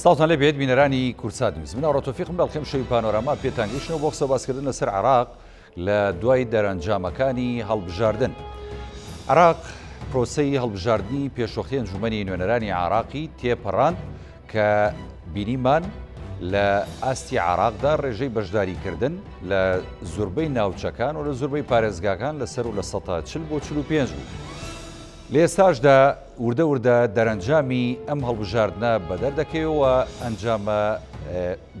ساڵتان لە بێت بینەرانی کورسات نیوز من ئەڕۆتۆفیقم بەڵخێم شەوی پانۆراما پێتانگەیشتنەوە بۆ قسەباسکردن لەسەر عێراق لە دوای دەرەنجامەکانی هەڵبژاردن. عێراق پرۆسەی هەڵبژاردننی پێشوەختی ئەنجومەنی نوێنەرانی عێراقی تێپەڕاند کە بینیمان لە ئاستی عێراقدا ڕێژەی بەشداریکردن لە زۆربەی ناوچەکان و لە زۆربەی پارێزگاکان لەسەر و لە 140 بۆ 45 بوو. لە ئێستاشدا وردە وردە دەرەنجامی ئەم هەڵبژاردنە بەدەردەکەوە ئەنجامە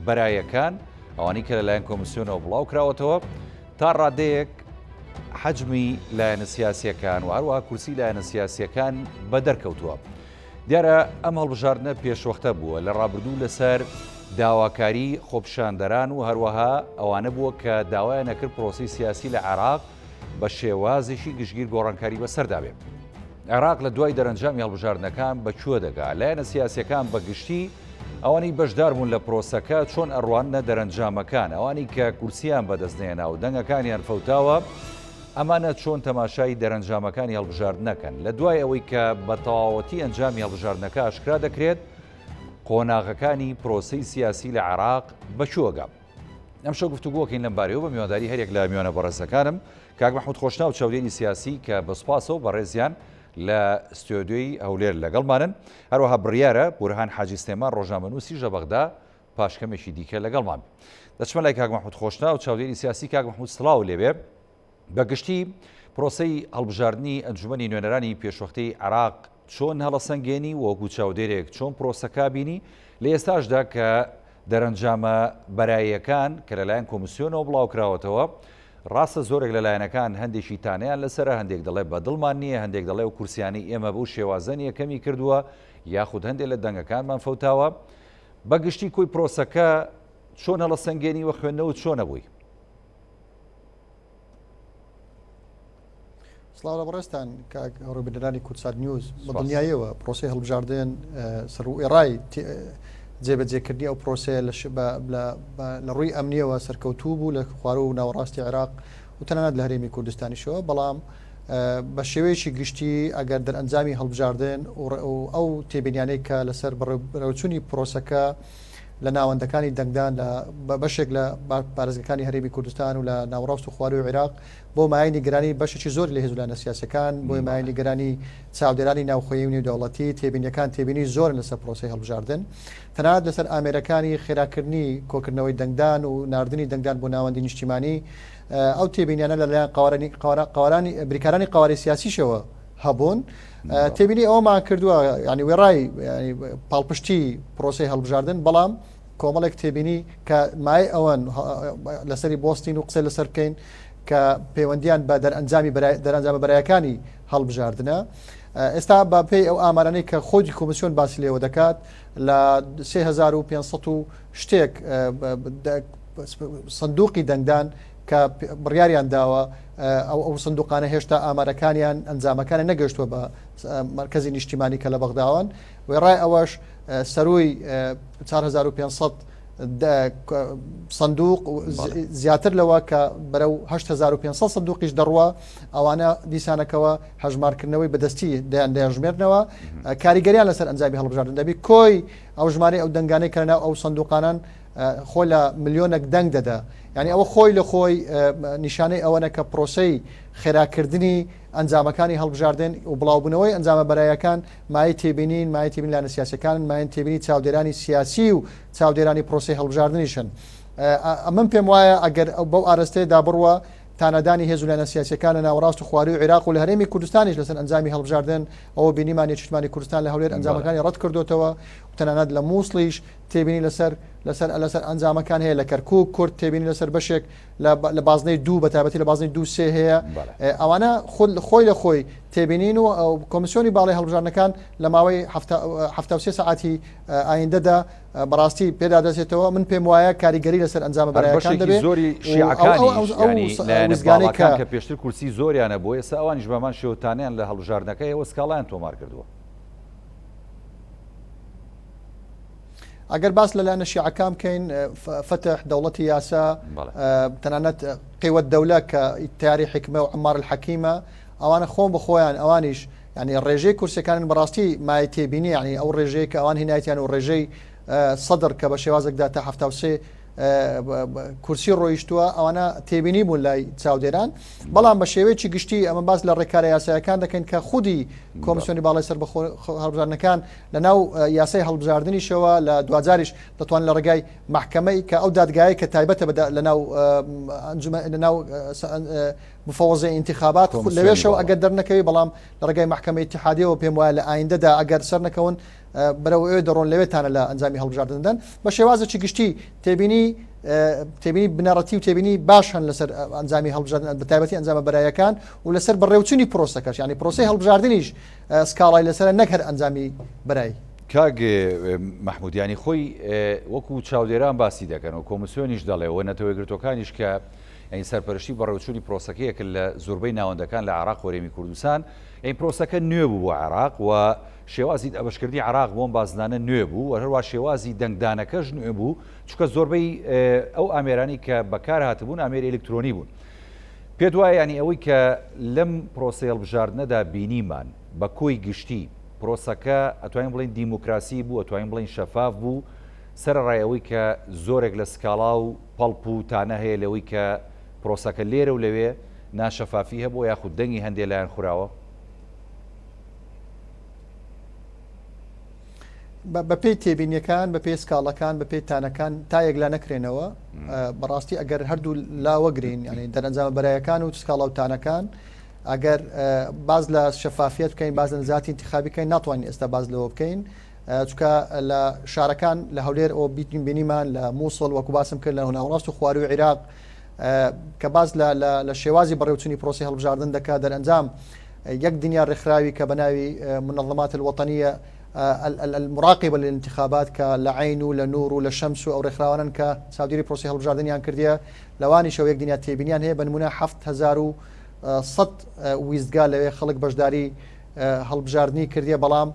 بەرایەکان ئەوانەی کە لەلایەن کۆمیسیۆنەوە بڵاو کراوەتەوە تا ڕادەیەک حەجمی لایەنە سیاسیەکان و هەروەها کورسی لایەنە سیاسیەکان بەدەرکەوتووە. دیارە ئەم هەڵبژاردنە پێشوەختە بووە لە ڕابردوو لەسەر داواکاری خۆپشاندەران و هەروەها ئەوانە بووە کە داوایان نەکرد پرۆسی سیاسی لە عێراق بە شێوازێکی گشتگیر گۆڕانکاری بەسەردابێت. عێراق لە دوای دەرەنجامی هەڵبژاردنەکان بەکوێ دەگا لایەنە سیاسیەکان بەگشتی ئەوانەی بەشدار بوون لە پرۆسەکە چۆن ئەڕوانە دەرەنجامەکان ئەوانی کە کورسیان بەدەستنێنا و دەنگەکانیان فەوتاوە ئەمانە چۆن تەماشای دەرەنجامەکانی هەڵبژاردنەکەن لە دوای ئەوەی کە بە تەواوەتی ئەنجامی هەڵبژاردنەکە ئاشکرا دەکرێت قۆناغەکانی پرۆسەی سیاسی لە عێراق بەکوێگا. ئەم شەو گفتوگۆکەین لەم بارەیەوە بە میوانداری هەرێک لە میوانە بەڕێزەکانم کاک مەحموود خۆشناو چاودێری سیاسی کە بەسپاسەوە بەڕێزیان لە ستۆدیۆی هەولێر لەگەڵمانن هەروەها بڕیارە بورهان حاجی سلێمان ڕۆژنامەنووسی ژەبەغدا پاشکەمێکی دیکە لەگەڵمان دەچمە لای کاک مەحموود خۆشناو چاودێری سیاسی کاک مەحموود سڵاو لێبێ بەگشتی پرۆسەی هەڵبژاردننی ئەنجومەنی نوێنەرانی پێشوەختەی عێراق چۆن هەڵەسەنگێنی وەکو چاودێرێک چۆن پرۆسەکە بینی لە ئێستاشدا کە دەرەنجامە بەراییەکان کە لەلایەن کۆمیسیۆنەوە بڵاو کراوەتەوە ڕاستە زۆرێک لەلایەنەکان هەندێکی تانیان لەسرە هەندێک دەڵێ بەدڵمان نییە هەندێک دەڵێ و کورسیانی ئێمە بەو شێوازەن یەکەمی کردووە یاخود هەندێک لە دەنگەکانمان فەوتاوە بەگشتی کۆی پرۆسەکە چۆن هەڵەسەنگێنی وە خوێندنەوە چۆنە بووی؟ سڵاو لە بەڕێستان کاک هەڕووبەرانی کورسات نیوز بەدڵنیاییەوە پرۆسی هەڵبژاردن سەر و ئێڕای جێبەجێکردنی ئەو پرۆسێ لە ڕووی ئەمنیەوە سەرکەوتوو بوو لە خوارە و ناوەڕاستی عێراق و تەنانەت لە هەرێمی کوردستانیشەوە بەڵام بە شێوەیەکی گشتی ئەگەر دەرئەنجامی هەڵبژاردن ئەو تێبینیانەی کە لەسەر بەڕێوەچوونی پرۆسەکە لە ناوەندەکانی دەنگدان لە بەشێک لە پارێزگەکانی هەرێمی کوردستان و لە ناوەڕاست و خوارەوەی عێراق بۆ مای نیگەرانی بەشێکی زۆر لە هێزولانە سیاسەکان بۆی مای نیگەرانی چاودێرانی ناوخۆیی و نێودەوڵەتی تێبینیەکان تێبینی زۆر لەسەر پرۆسەی هەڵبژاردن تەنانەت لەسەر ئامێرەکانی خێراکردنی کۆکردنەوەی دەنگدان و ناردنی دەنگدان بۆ ناوەندی نیشتیمانی ئەو تێبینیانە لەلایەن قاوەرانی بریکارانی قاوەری سیاسیشەوە هەبوون تێبینی ئەومان کردووە ینی وێڕای پاڵپشتی پرۆسی هەڵبژاردن بەڵام کۆمەڵێک تێبینی کە مای ئەوەن لەسەری بۆستین و قسە لەسەر بکەین کە پەیوەندیان بە دەرەنجامە بەرایەکانی هەڵبژاردنە ئێستا بە پێی ئەو ئامارانەی کە خۆی کۆمیسیۆن باسی لێوە دەکات لە 3500 و شتێک سندوقی دەنگدان کە بڕیاریان داوە ئەو سندوقانە هێشتا ئامارەکانیان ئەنجامەکانە نەگەشتووە بە مرکزی نیشتیمانی کە لە بەغداوان وێڕای ئەوەش سەروی 4500 سندوق زیاتر لەوە کە بەرەو 8500 سندوقیش دەڕوە ئەوانە دیسانەکەەوە هەژمارکردنەوەی بەدەستی دەیانژمێرنەوە کاریگەریان لەسەر ئەنجامی هەڵبژاردن دەبی کۆی ئەو ژمارەی ئەو دەنگانەی کە ناو ئەو سندوقانان خۆی لە ملیۆنێک دەنگ دەدا یعنی ئەوە خۆی لە خۆی نیشانەی ئەوەنە کە پرۆسەی خێراکردنی ئەنجامەکانی هەڵبژاردن و بڵاوبوونەوەی ئەنجامە بەرایەکان مای تێبینین مای تێبین لایەنە سیاسەکان مایەن تێبینی چاودێرانی سیاسی و چاودێرانی پرۆسی هەڵبژاردنیشن ئەمن پێم وایە ئەگەر بەو ئاراستەیەدا بڕوە تانەدانی هێزولانە سیاسەکان لە ناوەڕاست و خواری و عێراق و لە هەرێمی کوردستانیش لەسەر ئەنجامی هەڵبژاردن ئەوە بینیمانی نیشتیمانی کوردستان لە هەولێر ئەنجامەکانی ڕەت کردوتەوە و تەنانەت لە مووسڵیش تێبینی لەسەر ئەنجامەکان هەیە لە کەرکووک کورد تێبینی لەسەر بەشێک لە بازنەی دوو بەتابەتی لە بازنەی دوو سێ هەیە ئەوانە خۆی لە خۆی تێبینین و کۆمیسیۆنی باڵی هەڵبژاردنەکان لە ماوەی 73 ساعتی ئایندەدا بەڕاستی پێدا دەچێتەوە من پێم وایە کاریگەری لەسەر ئەنجامە بەرایەکان دەبێت زۆری شیعەکانی کە پێشتر کورسی زۆریانە بۆ ئێستا ئەوانیش بەمان شێوتانیان لە هەڵبژاردنەکەی ئەوە سکاڵیان تۆمار کردووە ئەگەر باس لەلایەنە شیعەکان بکەین فتح دەوڵەتی یاسا تەنانەت قیوەت دەولە کە ئیتیاری حکمە و عمار الحەکیمە ئەوانە خۆم بخۆیان ئەوانیش ینی ڕێژەی کورسەکانن بەڕاستی مای تێبینی ینی ئەو ڕێژەیە کە ئەوان هینایەتیان و ڕێژەی سەدر کە بە شێوازێکدا تا 73 کورسی ڕۆیشتووە ئەوانە تێبینی بوون لای چاودێران بەڵام بە شێوەیەکی گشتی ئەمە باز لە ڕێکارە یاسایەکان دەکەین کە خودی کۆمیسیۆنی باڵای سەر هەڵبژاردنەکان لە ناو یاسای هەڵبژاردننیشەوە لە دوجاریش دەتوان لە ڕێگای محکمەی کە ئەو دادگایە کە تایبەتە لە ناو مفەوەزەی انتخابات لەوێشەوە ئەگەر دەرنەکەوی بەڵام لە ڕێگای محکمەی اتحادیەوە پێم وایە لە ئایندەدا ئەگەر سەر نەکەون بەرەو ئێوە دەڕۆن لەوێتانە لە ئەنجامی هەڵبژاردنەدەن بە شێوازێکی گشتی تێبینی بنەڕەتی و تێبینی باشن لەسەر ئەنجامی هەڵبژاردن بە تایبەتی ئەنجامە بەرایەکان و لەسەر بەڕێوچوونی پرۆسەکەش ینی پرۆسی هەڵبژاردنیش سکاڵای لەسەر نەک هەر ئەنجامی بەرای کاگ مححمودیانی خۆی وەکو چاودێران باسی دەکەن و کۆمسیۆنیش دەڵێەوە نەتەوەیگرتوەکانیش کە ئەین سەرپەرشتی بەڕێوچوونی پرۆسەکەیەکە لە زۆربەی ناوەندەکان لە عراق وەرێمی کوردستان ئەین پرۆسەکە نوێ بوو بۆ عراق و شێوازی ئەبەشکردی عراق بۆم بازنانە نوێ بوو و هەروە شێوازی دەنگدانەکەش نوێ بوو چکە زۆربەی ئەو ئامێرانی کە بەکار هاتبوون ئامێر ئلکترۆنی بوون پێت وایە ینی ئەوەی کە لەم پرۆسە هەڵبژاردنەدا بینیمان بە کۆی گشتی پرۆسەکە ئەتوانین بڵین دیموکراسی بوو ئەتوانین بڵین شەفاف بوو سەرڕای ئەوەی کە زۆرێک لە سکاڵا و پەڵپ و تانە هەیە لەوەی کە پرۆسەکە لێرە و لەوێ ناشەفافی هەبوو یاخود دەنگی هەندێک لایەن خوراوە بەپێی تێبینیەکان بەپێی سکاڵەکان بەپێی تانەکان تا یەک لا نەکرێنەوە بەڕاستی ئەگەر هەردوو لاوەگرین ینی دەرەنجامە بەرایەکان و سکاڵە و تانەکان ئەگەر باز لە شەفافیت بکەین باز لە نزاتی انتخابی بکەین ناتوانین ئێستا باز لەوە بکەین چکە لە شارەکان لە هەولێر ئەو بیتین بینیمان لە مووسڵ وەکو باسم کرد لە هەناوڕاست و خواری و عێراق کە باز لە شێوازی بەڕێوچوونی پرۆسی هەڵبژاردن دەکات دەرەنجام یەک دنیا ڕێکخراوی کە بەناوی منظمات الوطنیە المراقبة للانتخابات كالعين ولا نور ولا شمس أو رخراوان كسعودية بروسي هالبجاردنيان كرديا لواني شو يقدنيا تيبينيان هي بنمونا 7,100 ويزقال لوي خلق بجداري هالبجاردني كرديا بلام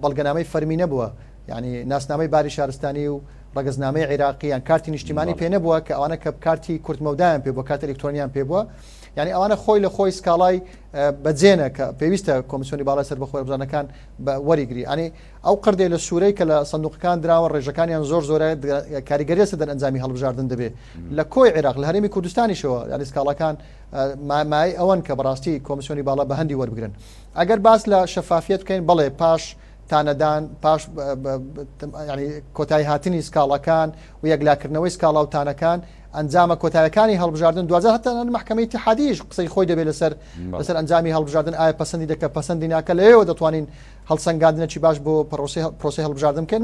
بلغنامي فرمي نبوه يعني ناس نامي باري شارستاني ورقزنامي عراقي يعني كارتي اجتماعي بي نبوه كأوانا كارتي كرت مودان بيبوه كارت الكترونيان بيبوه يعني ئەوانە خۆی لە خۆی سکاڵای بەجێنە کە پێویستە کۆمیسیۆنی باڵای سەر بەخۆی هەڵبژاردنەکان وەریگری ئەنی ئەو قردێ لە سوورەی کە لە سندوقەکان دراوە ڕێژەکانیان زۆرە کاریگەریە سەدەن ئەنجامی هەڵبژاردن دەبێت لە کۆی عێراق لە هەرێمی کوردستانیشەوە ینی سکاڵەکان مای ئەوەن کە بەڕاستی کۆمیسیۆنی باڵا بە هەندی وەربگرن ئەگەر باس لە شەفافیت بکەین بڵێ پاش تانەدان پاش ینی کۆتایی هاتنی سکاڵەکان و یەکلاکردنەوەی سکاڵا و تانەکان ئەنجامە کۆتایەکانی هەڵبژاردن دوازە هەتا محکمەی اتحادیش قسەی خۆی دەبێت لەسەر ئەنجامی هەڵبژاردن ئایا پەسەندی دەکە پەسەندی ناکە لەوێەوە دەتوانین هەڵسەنگاندنەی باش بۆ پرۆسی هەڵبژاردن بکەین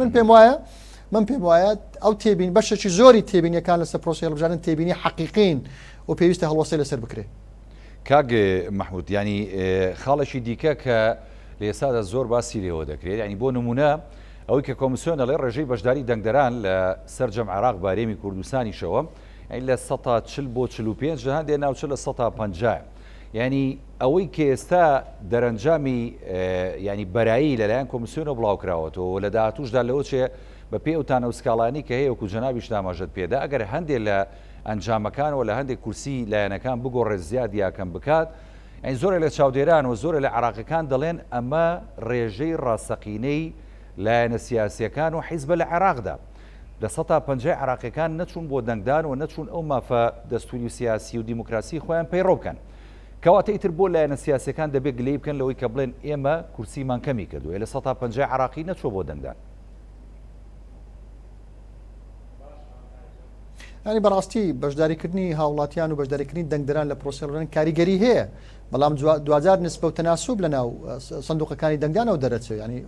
من پێم وایە ئەو تێبین بەشێکی زۆری تێبینیەکان لەسەر پرۆسی هەڵبژاردن تێبینی حەقیقین و پێویستە هەڵوەسەی لەسەر بکرێت کاگ مححمود ینی خاڵێکی دیکە کە لە ئێستادا زۆر باسی لێەوە دەکرێت ینی بۆ نمونە ئەوەی کە کۆمیسیۆنە لێ ڕێژەی بەشداری دەنگدەران لە سەرجەم عراق بارێمی کوردستانیشەوە لە 140 بۆ 45 هەندێک ناوچە لە 150 ینی ئەوەی کە ئێستا دەرەنجامی ینی بەرایی لەلایەن کۆمیسیۆنە بڵاوکراوەتەوە لە داهاتووشدا لەوە چێ بە پێ ئەوتانە و سکاڵانی کە هەیە وەکو جەنابیش داماژەت پێدا ئەگەر هەندێک لە ئەنجامەکانەوە لە هەندێک کورسی لایەنەکان بگۆڕێت زیاد یاکەم بکات ئەین زۆرە لە چاودێران و زۆرە لە عراقیەکان دەڵێن ئەمە ڕێژەی ڕاستەقینەی لایەنە سیاسیەکان و حیزبە لە عێراقدا لە 150 عراقیەکان نەچوون بۆ دەنگدان و نەچوون ئەو مافە دەستوری و سیاسی و دیموکراسی خۆیان پەیڕۆ بکەن کەواتە ئیتر بۆ لایەنە سیاسیەکان دەبێت گلەی بکەن لەوەی کە بڵێن ئێمە کورسیمان کەمی کردووە لە 150 عراقی نەچوە بۆ دەنگدان ینی بەڕاستی بەشداریکردنی هاوڵاتیان و بەشداریکردنی دەنگدەران لە پرۆسیڵەن کاریگەری هەیە بەڵام دوجار نسبە و تەناسوب لە ناو سندوقەکانی دەنگدانەوە دەرەچێت ینی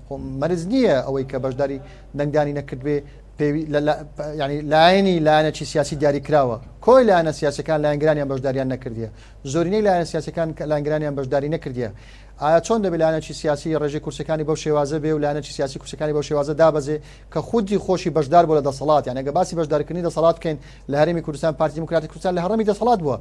مەرج نییە ئەوەی کە بەشداری دەنگدانی نەکردوێ ینی لایەنی لایەنێکی سیاسی دیاری کراوە کۆی لایەنە سیاسەکان لایەنگرانیان بەشداریان نەکردیە زۆرینەی لایەنە سیاسەکان لایەنگرانیان بەشداری نەکردیە ئایا چۆن دەبێت لایەنێکی سیاسی ڕێژەی کورسەکانی بەو شێوازە بێ و لایەنێکی سیاسی کورسەکانی بەو شێوازە دابەزێ کە خودی خۆشی بەشدار بۆ لە دەسەڵات یعنی ئەگە باسی بەشدارکردنی دەسەڵات بکەین لە هەرێمی کوردستان پارتی دیموکراتی کوردستان لە هەڕەمی دەسەڵات بووە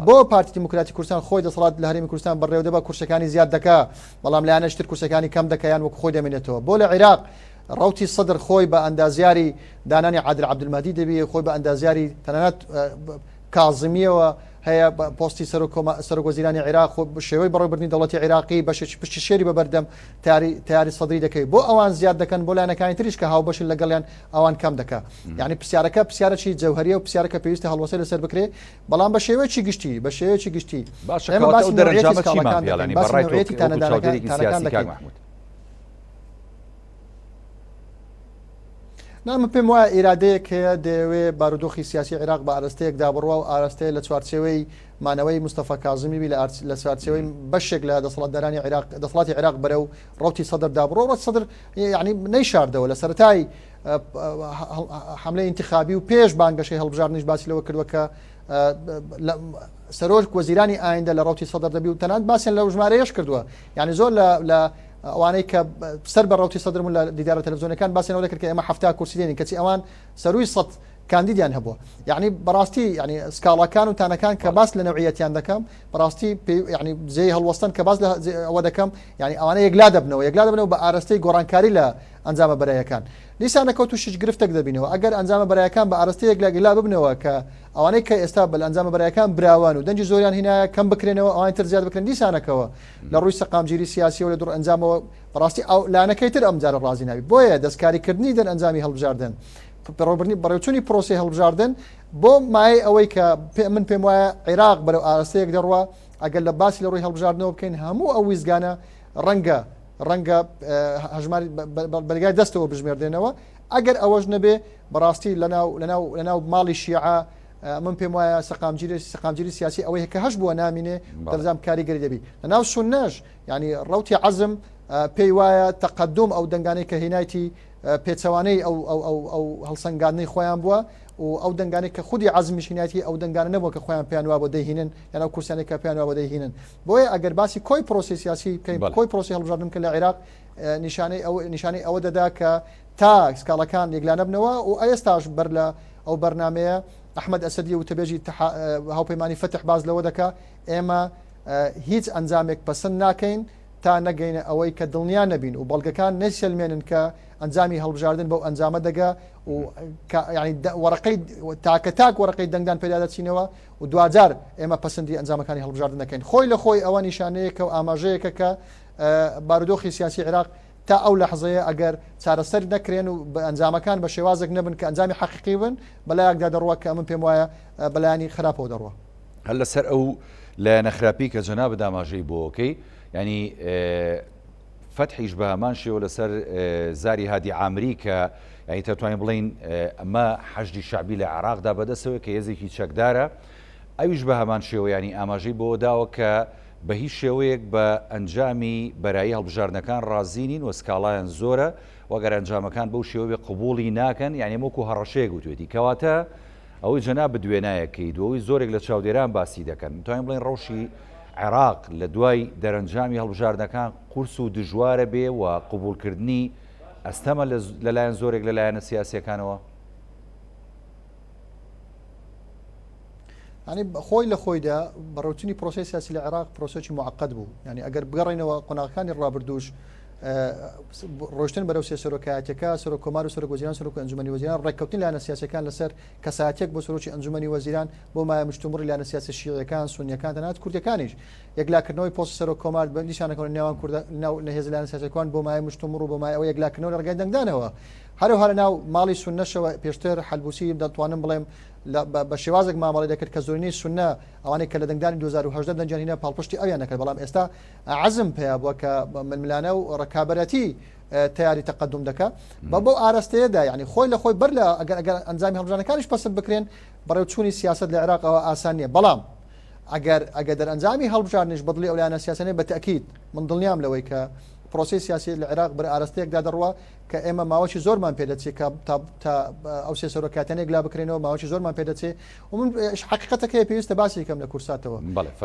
بۆ پارتی دیموکراتی کوردستان خۆی دەسەڵات لە هەرێمی کوردستان بەڕێوە دەبا کورسەکانی زیاد دەکا بەڵام لایەنەشتر کورسەکانی کەم دەکەیان وەکو خۆی دەمێنێتەوە بۆ لە عێراق ڕوتی سەدر خۆی بە ئەندازیاری دانانی عادل عەبدولمەجید دەبێ خۆی بە ئەندازیاری تەنانەت کاظمیەوە هەیە پۆستی سەرۆک وەزیرانی عێراق شێوەی بەڕێوەبردننی دەوڵەتی عێراقی بەشێکی پشتی شێری بەبەردەم تیاری سەدری دەکەی بۆ ئەوان زیاد دەکەن بۆ لایەنەکانی تریش کە هاوبەشن لەگەڵیان ئەوان کەم دەکات یعنی پرسیارەکی جەوهریە و پرسیارەکە پێویستە هەڵوەسە لەسەر بکرێ بەڵام بە شێوەیەکی گشتی نام پێم وایە ئیرادەیەک هەیە دەیەوێ بارودۆخی سیاسی عێراق بە ئارەستەیەک دابڕوە و ئارەستەیە لە چوارچێوەی مانەوەی مستەفا کاظمی لە چوارچێوەی بەشێک لە دەسەڵاتدارانی عێراق دەسەڵاتی عێراق بەرە و ڕوتی سەدر دابڕۆ ڕەت سەدر یعنی نەیشاردەوە لە سەرەتای حملەی انتخابی و پێش بانگەشەی هەڵبژاردنیش باسی لەوە کردووە کە سەرۆک وەزیرانی ئایندە لە ڕوتی سەدر دەبی و تەنانەت باسییان لە ژمارەیەش کردووە یعنی زۆر لە ئەوانەی کە سەر بە ڕوتی سەدرمون لە دیدارە تەلەڤیزیۆنەکان باسیەوە کرد کە ئێمە هەفتا کورسی دێنین کەچی ئەوان سەروی 100 کاندیدیان هەبووە یعنی بەڕاستی ینی سکاڵەکان و تانەکان کە باس لە نەوعیەتیان دەکەم بەڕاستی ینی جێی هەڵوەستن کە باس ئەوە دەکەم ینی ئەوانە یەکلا دەبنەوە بە ئارەستەی گۆڕانکاری لە ئەنجامە بەرایەکان دیسانەکە تووشش گرفتێک دەبینەوە ئەگەر ئەنجامە بەرایەکان بە ئارەستەیەک لەگەلا ببنەوە کە ئەوانەی کە ئێستا بە ئەنجامە بەرایەکان براوان و دەنجی زۆریان هینایە کەم بکرێنەوە ئەوان تر زیاد بکرێن دیسانەکەەوە لە ڕووی سەقامگیری سیاسی و لە دوور ئەنجامەوە بەڕاستی ئەو لانەکەی تر ئەمجارە ڕازی ناوی بۆیە دەستکاریکردنی دەر ئەنجامی هەڵبژاردن بەڕێوچوونی پرۆسی هەڵبژاردن بۆ مای ئەوەی کە من پێم وایە عێراق بەرەو ئارەستەیەک دەڕوە ئەگەر لە باسی لە ڕووی هەڵبژاردنەوە بکەین هەموو ئەو ویزگانە ڕەنگە هەژماری بەلگای دەستەوە بژمێردێنەوە ئەگەر ئەوەش نەبێ بەڕاستی لەناو ماڵی شیعە من پێم وایە سەقامگیری سیاسی ئەوەی کە هەش بووە نامینێ دەرزام کاریگەری دەبی لەناو سونەش ینی ڕوتی عەزم پێی وایە تەقەدم ئەو دەنگانەی کە هێنایەتی پێچەوانەی ئەو هەڵسەنگاندنی خۆیان بووە و ئەو دەنگانەی کە خودی عەزمیشینەتی ئەو دەنگانە نەبووە کە خۆیان پێیان وا بۆ دەیهێنن یان ئەو کورسیانێک کە پێیان وا بۆ دەیهێنن بۆیە ئەگەر باسی کۆی پرۆسی سیاسی بکەین کۆی پرۆسی هەڵبژاردن کە لە عێراق نیشانەی ئەوە دەدا کە تا سکاڵەکان یەکلانە بنەوە و ئێستاش بەر لە ئەو بەرنمەیە ئەحمەد ئەسەدی وتەبێژی هاوپەیمانی فتح باز لەوە دەکا ئێمە هیچ ئەنجامێک پەسەند ناکەین تا نەگەینە ئەوەی کە دڵنیان نەبین و بەڵگەکان نەسێلمێنن کە ئەنجامی هەڵبژاردن بەو ئەنجامە دەگا و وەرەقەی تاک وەرەقەی دەنگدان پێدا دەچینەوە و دوجار ئێمە پەسەندی ئەنجامەکانی هەڵبژاردن دەکەین خۆی لە خۆی ئەوە نیشانەیەکە و ئاماژەیەکە کە بارودۆخی سیاسی عێراق تا ئەو لەحظەیە ئەگەر چارەسەر نەکرێن و بە ئەنجامەکان بە شێوازێک نەبن کە ئەنجامی حەقیقی بن بەلایەکدا دەڕوە کە من پێم وایە بەلایانی خراپەوە دەڕوە هەر لەسەر ئەو لە نەخراپی کە جەناب داماژەی بۆکەی ینی فتحیش بە هەمان شێوە لەسەر زاری هادی عامری کە یعنی تەتوانین بڵین ئەمە حەشدی شعبی لە عێراقدا بەدەستەوە کە هێزێکی چەکدارە ئەویش بە هەمان شێوە ینی ئاماژەی بۆ داوە کە بە هیچ شێوەیەک بە ئەنجامی بەرایی هەڵبژاردنەکان ڕازینین و سکاڵایان زۆرە وەگەر ئەنجامەکان بەو شێوەیە قبوڵی ناکەن یعنی وەکو هەڕەشەیەک گوتوێتی کەواتە ئەوەی جەناب بدوێنایەکەی دوەوەی زۆرێک لە چاودێران باسی دەکەن توانین بڵین ڕەوشی عێراق لە دوای دەرەنجامی هەڵبژاردنەکان قورس و دژوارە بێ و قبولکردنی ئەستەمە لەلایەن زۆرێک لەلایەنە سیاسیەکانەوە ینی خۆی لە خۆیدا بەڕوتنی پرۆسی سیاسی لە عێراق پرۆسێکی معقد بوو ینی ئەگەر بگەڕینەوە قۆناغەکانی ڕابردووش ڕۆشتن بەرەو سەرۆکایەتەکە سەرۆک کۆمار و سەرۆک وەزیران سەرۆک ئەنجومەنی وەزیران ڕێککەوتنی لایەنە سیاسیەکان لەسەر کەسایەتێک بۆ سەرۆکی ئەنجومەنی وەزیران بۆ مایە مشتومڕی لایەنە سیاسی شیعەکان سونیەکان تەنانەت کوردەکانیش یەکلاکردنەوەی پۆست سەرۆک کۆمار بە نیشانەکەون نێوان لە هێز لایەنە سیاسیەکان بۆ مایە مشتومڕ و بۆ مای ئەوە یەکلاکردنەوە لە ڕێگای دەنگدانەوە هەروەها لەناو ماڵی سونەشەوە پێشتر حەلبوسی دەتوانم بڵێم بە شێوازێک مامەڵی دەکرد کە زۆرینەی سونە ئەوانەی کە لە دەنگدانی 2010 دەنجانینە پاڵپشتی ئەویان نەکرد بەڵام ئێستا عەزم پێیا بووە کە ململانە و ڕکابەتی تیاری تەقدم دەکا بۆ ئاراستەیەدا یعنی خۆی لە خۆی بەر لە ئەگەر ئەنجامی هەڵبژاردنەکانیش پەسەند بکرێن بەڕێوچوونی سیاست لە عێراقەوە ئاسان نییە بەڵام ئەگەر دەرئەنجامی هەڵبژاردنیش بەدڵی ئەو لایەنە سیاسەیە بە تەکید من دڵنیام لەوەی کە پرۆسی سیاسی لە عێراق بەر ئاراستەیەکدا دەڕوە کە ئێمە ماوەی زۆرمان پێدەچێت کە تا ئەو سێ سەرۆکاتانێک لا بکرێنەوە ماوەی زۆرمان پێدەچێت و من حقیقەتەکەی پێویستە باسی کەم لە کورساتەوە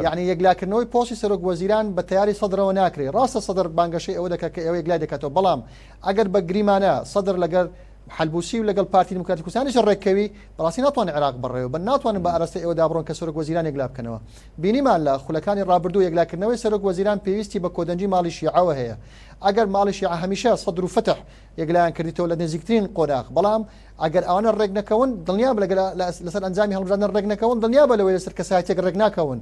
یعنی یەکلاکردنەوەی پۆستی سەرۆک وەزیران بە تیاری سەدرەوە ناکرێت ڕاستە سەدر بانگەشەی ئەوە دەکات کە ئەوە یەکلا دەکاتەوە بەڵام ئەگەر بە گریمانە سەدر لەگەر حەلبوسی و لەگەڵ پارتی دموکراتی کوردستانیش ڕێککەوی بەڕاستی ناتوانێت عێراق بڕێەوە بە ناتوانن بە ئاراستی ئێوە دابڕۆن کە سەرۆک وەزیران یەکلا بکەنەوە بینیمان لە خولەکانی ڕابردوو یەکلاکردنەوەی سەرۆک وەزیران پێویستی بە کۆدەنجی ماڵی شیعەوە هەیە ئەگەر ماڵیشی هەمیشە سەدر و فتح یەکلایەن کردیتەوە لە نزیکترین قۆناغ بەڵام ئەگەر ئەوانە ڕێک نەکەون دڵنیا لەسەر ئەنجامی هەڵبژاردن ڕێک نەکەون دڵنیا بە لەوەی لەسەر کەسایەتێک ڕێک ناکەون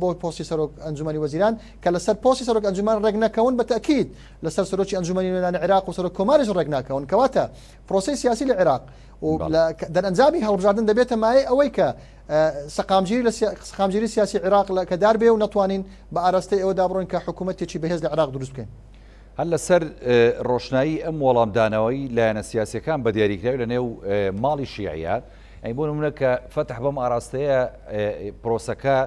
بۆ پۆستی سەرۆک ئەنجومەنی وەزیران کە لەسەر پۆستی سەرۆک ئەنجومان ڕێک نەکەون بە تەکید لەسەر سەرۆکی ئەنجومەنی نوێنەرانی عێراق و سەرۆک کۆماریش ڕێک ناکەون کەواتە پرۆسەی سیاسی لە عێراق و دەرئەنجامی هەڵبژاردن دەبێتە مایە ئەوەی کە سەقامگیری سیاسی عێراق کە دار بێ و نەتوانین بە ئاراستەی ئەوە دابڕۆین کە حکوومەتێکی بەهێز لە عێراق دروست بکەین. هەر لەسەر ڕۆشنایی ئەم وەڵامدانەوەی لایەنە سیاسیەکان بە دیاریکراوی لە نێو ماڵی شیعیان ئەی بۆ نمونە کە فتح بەم ئاراستەیە پرۆسەکە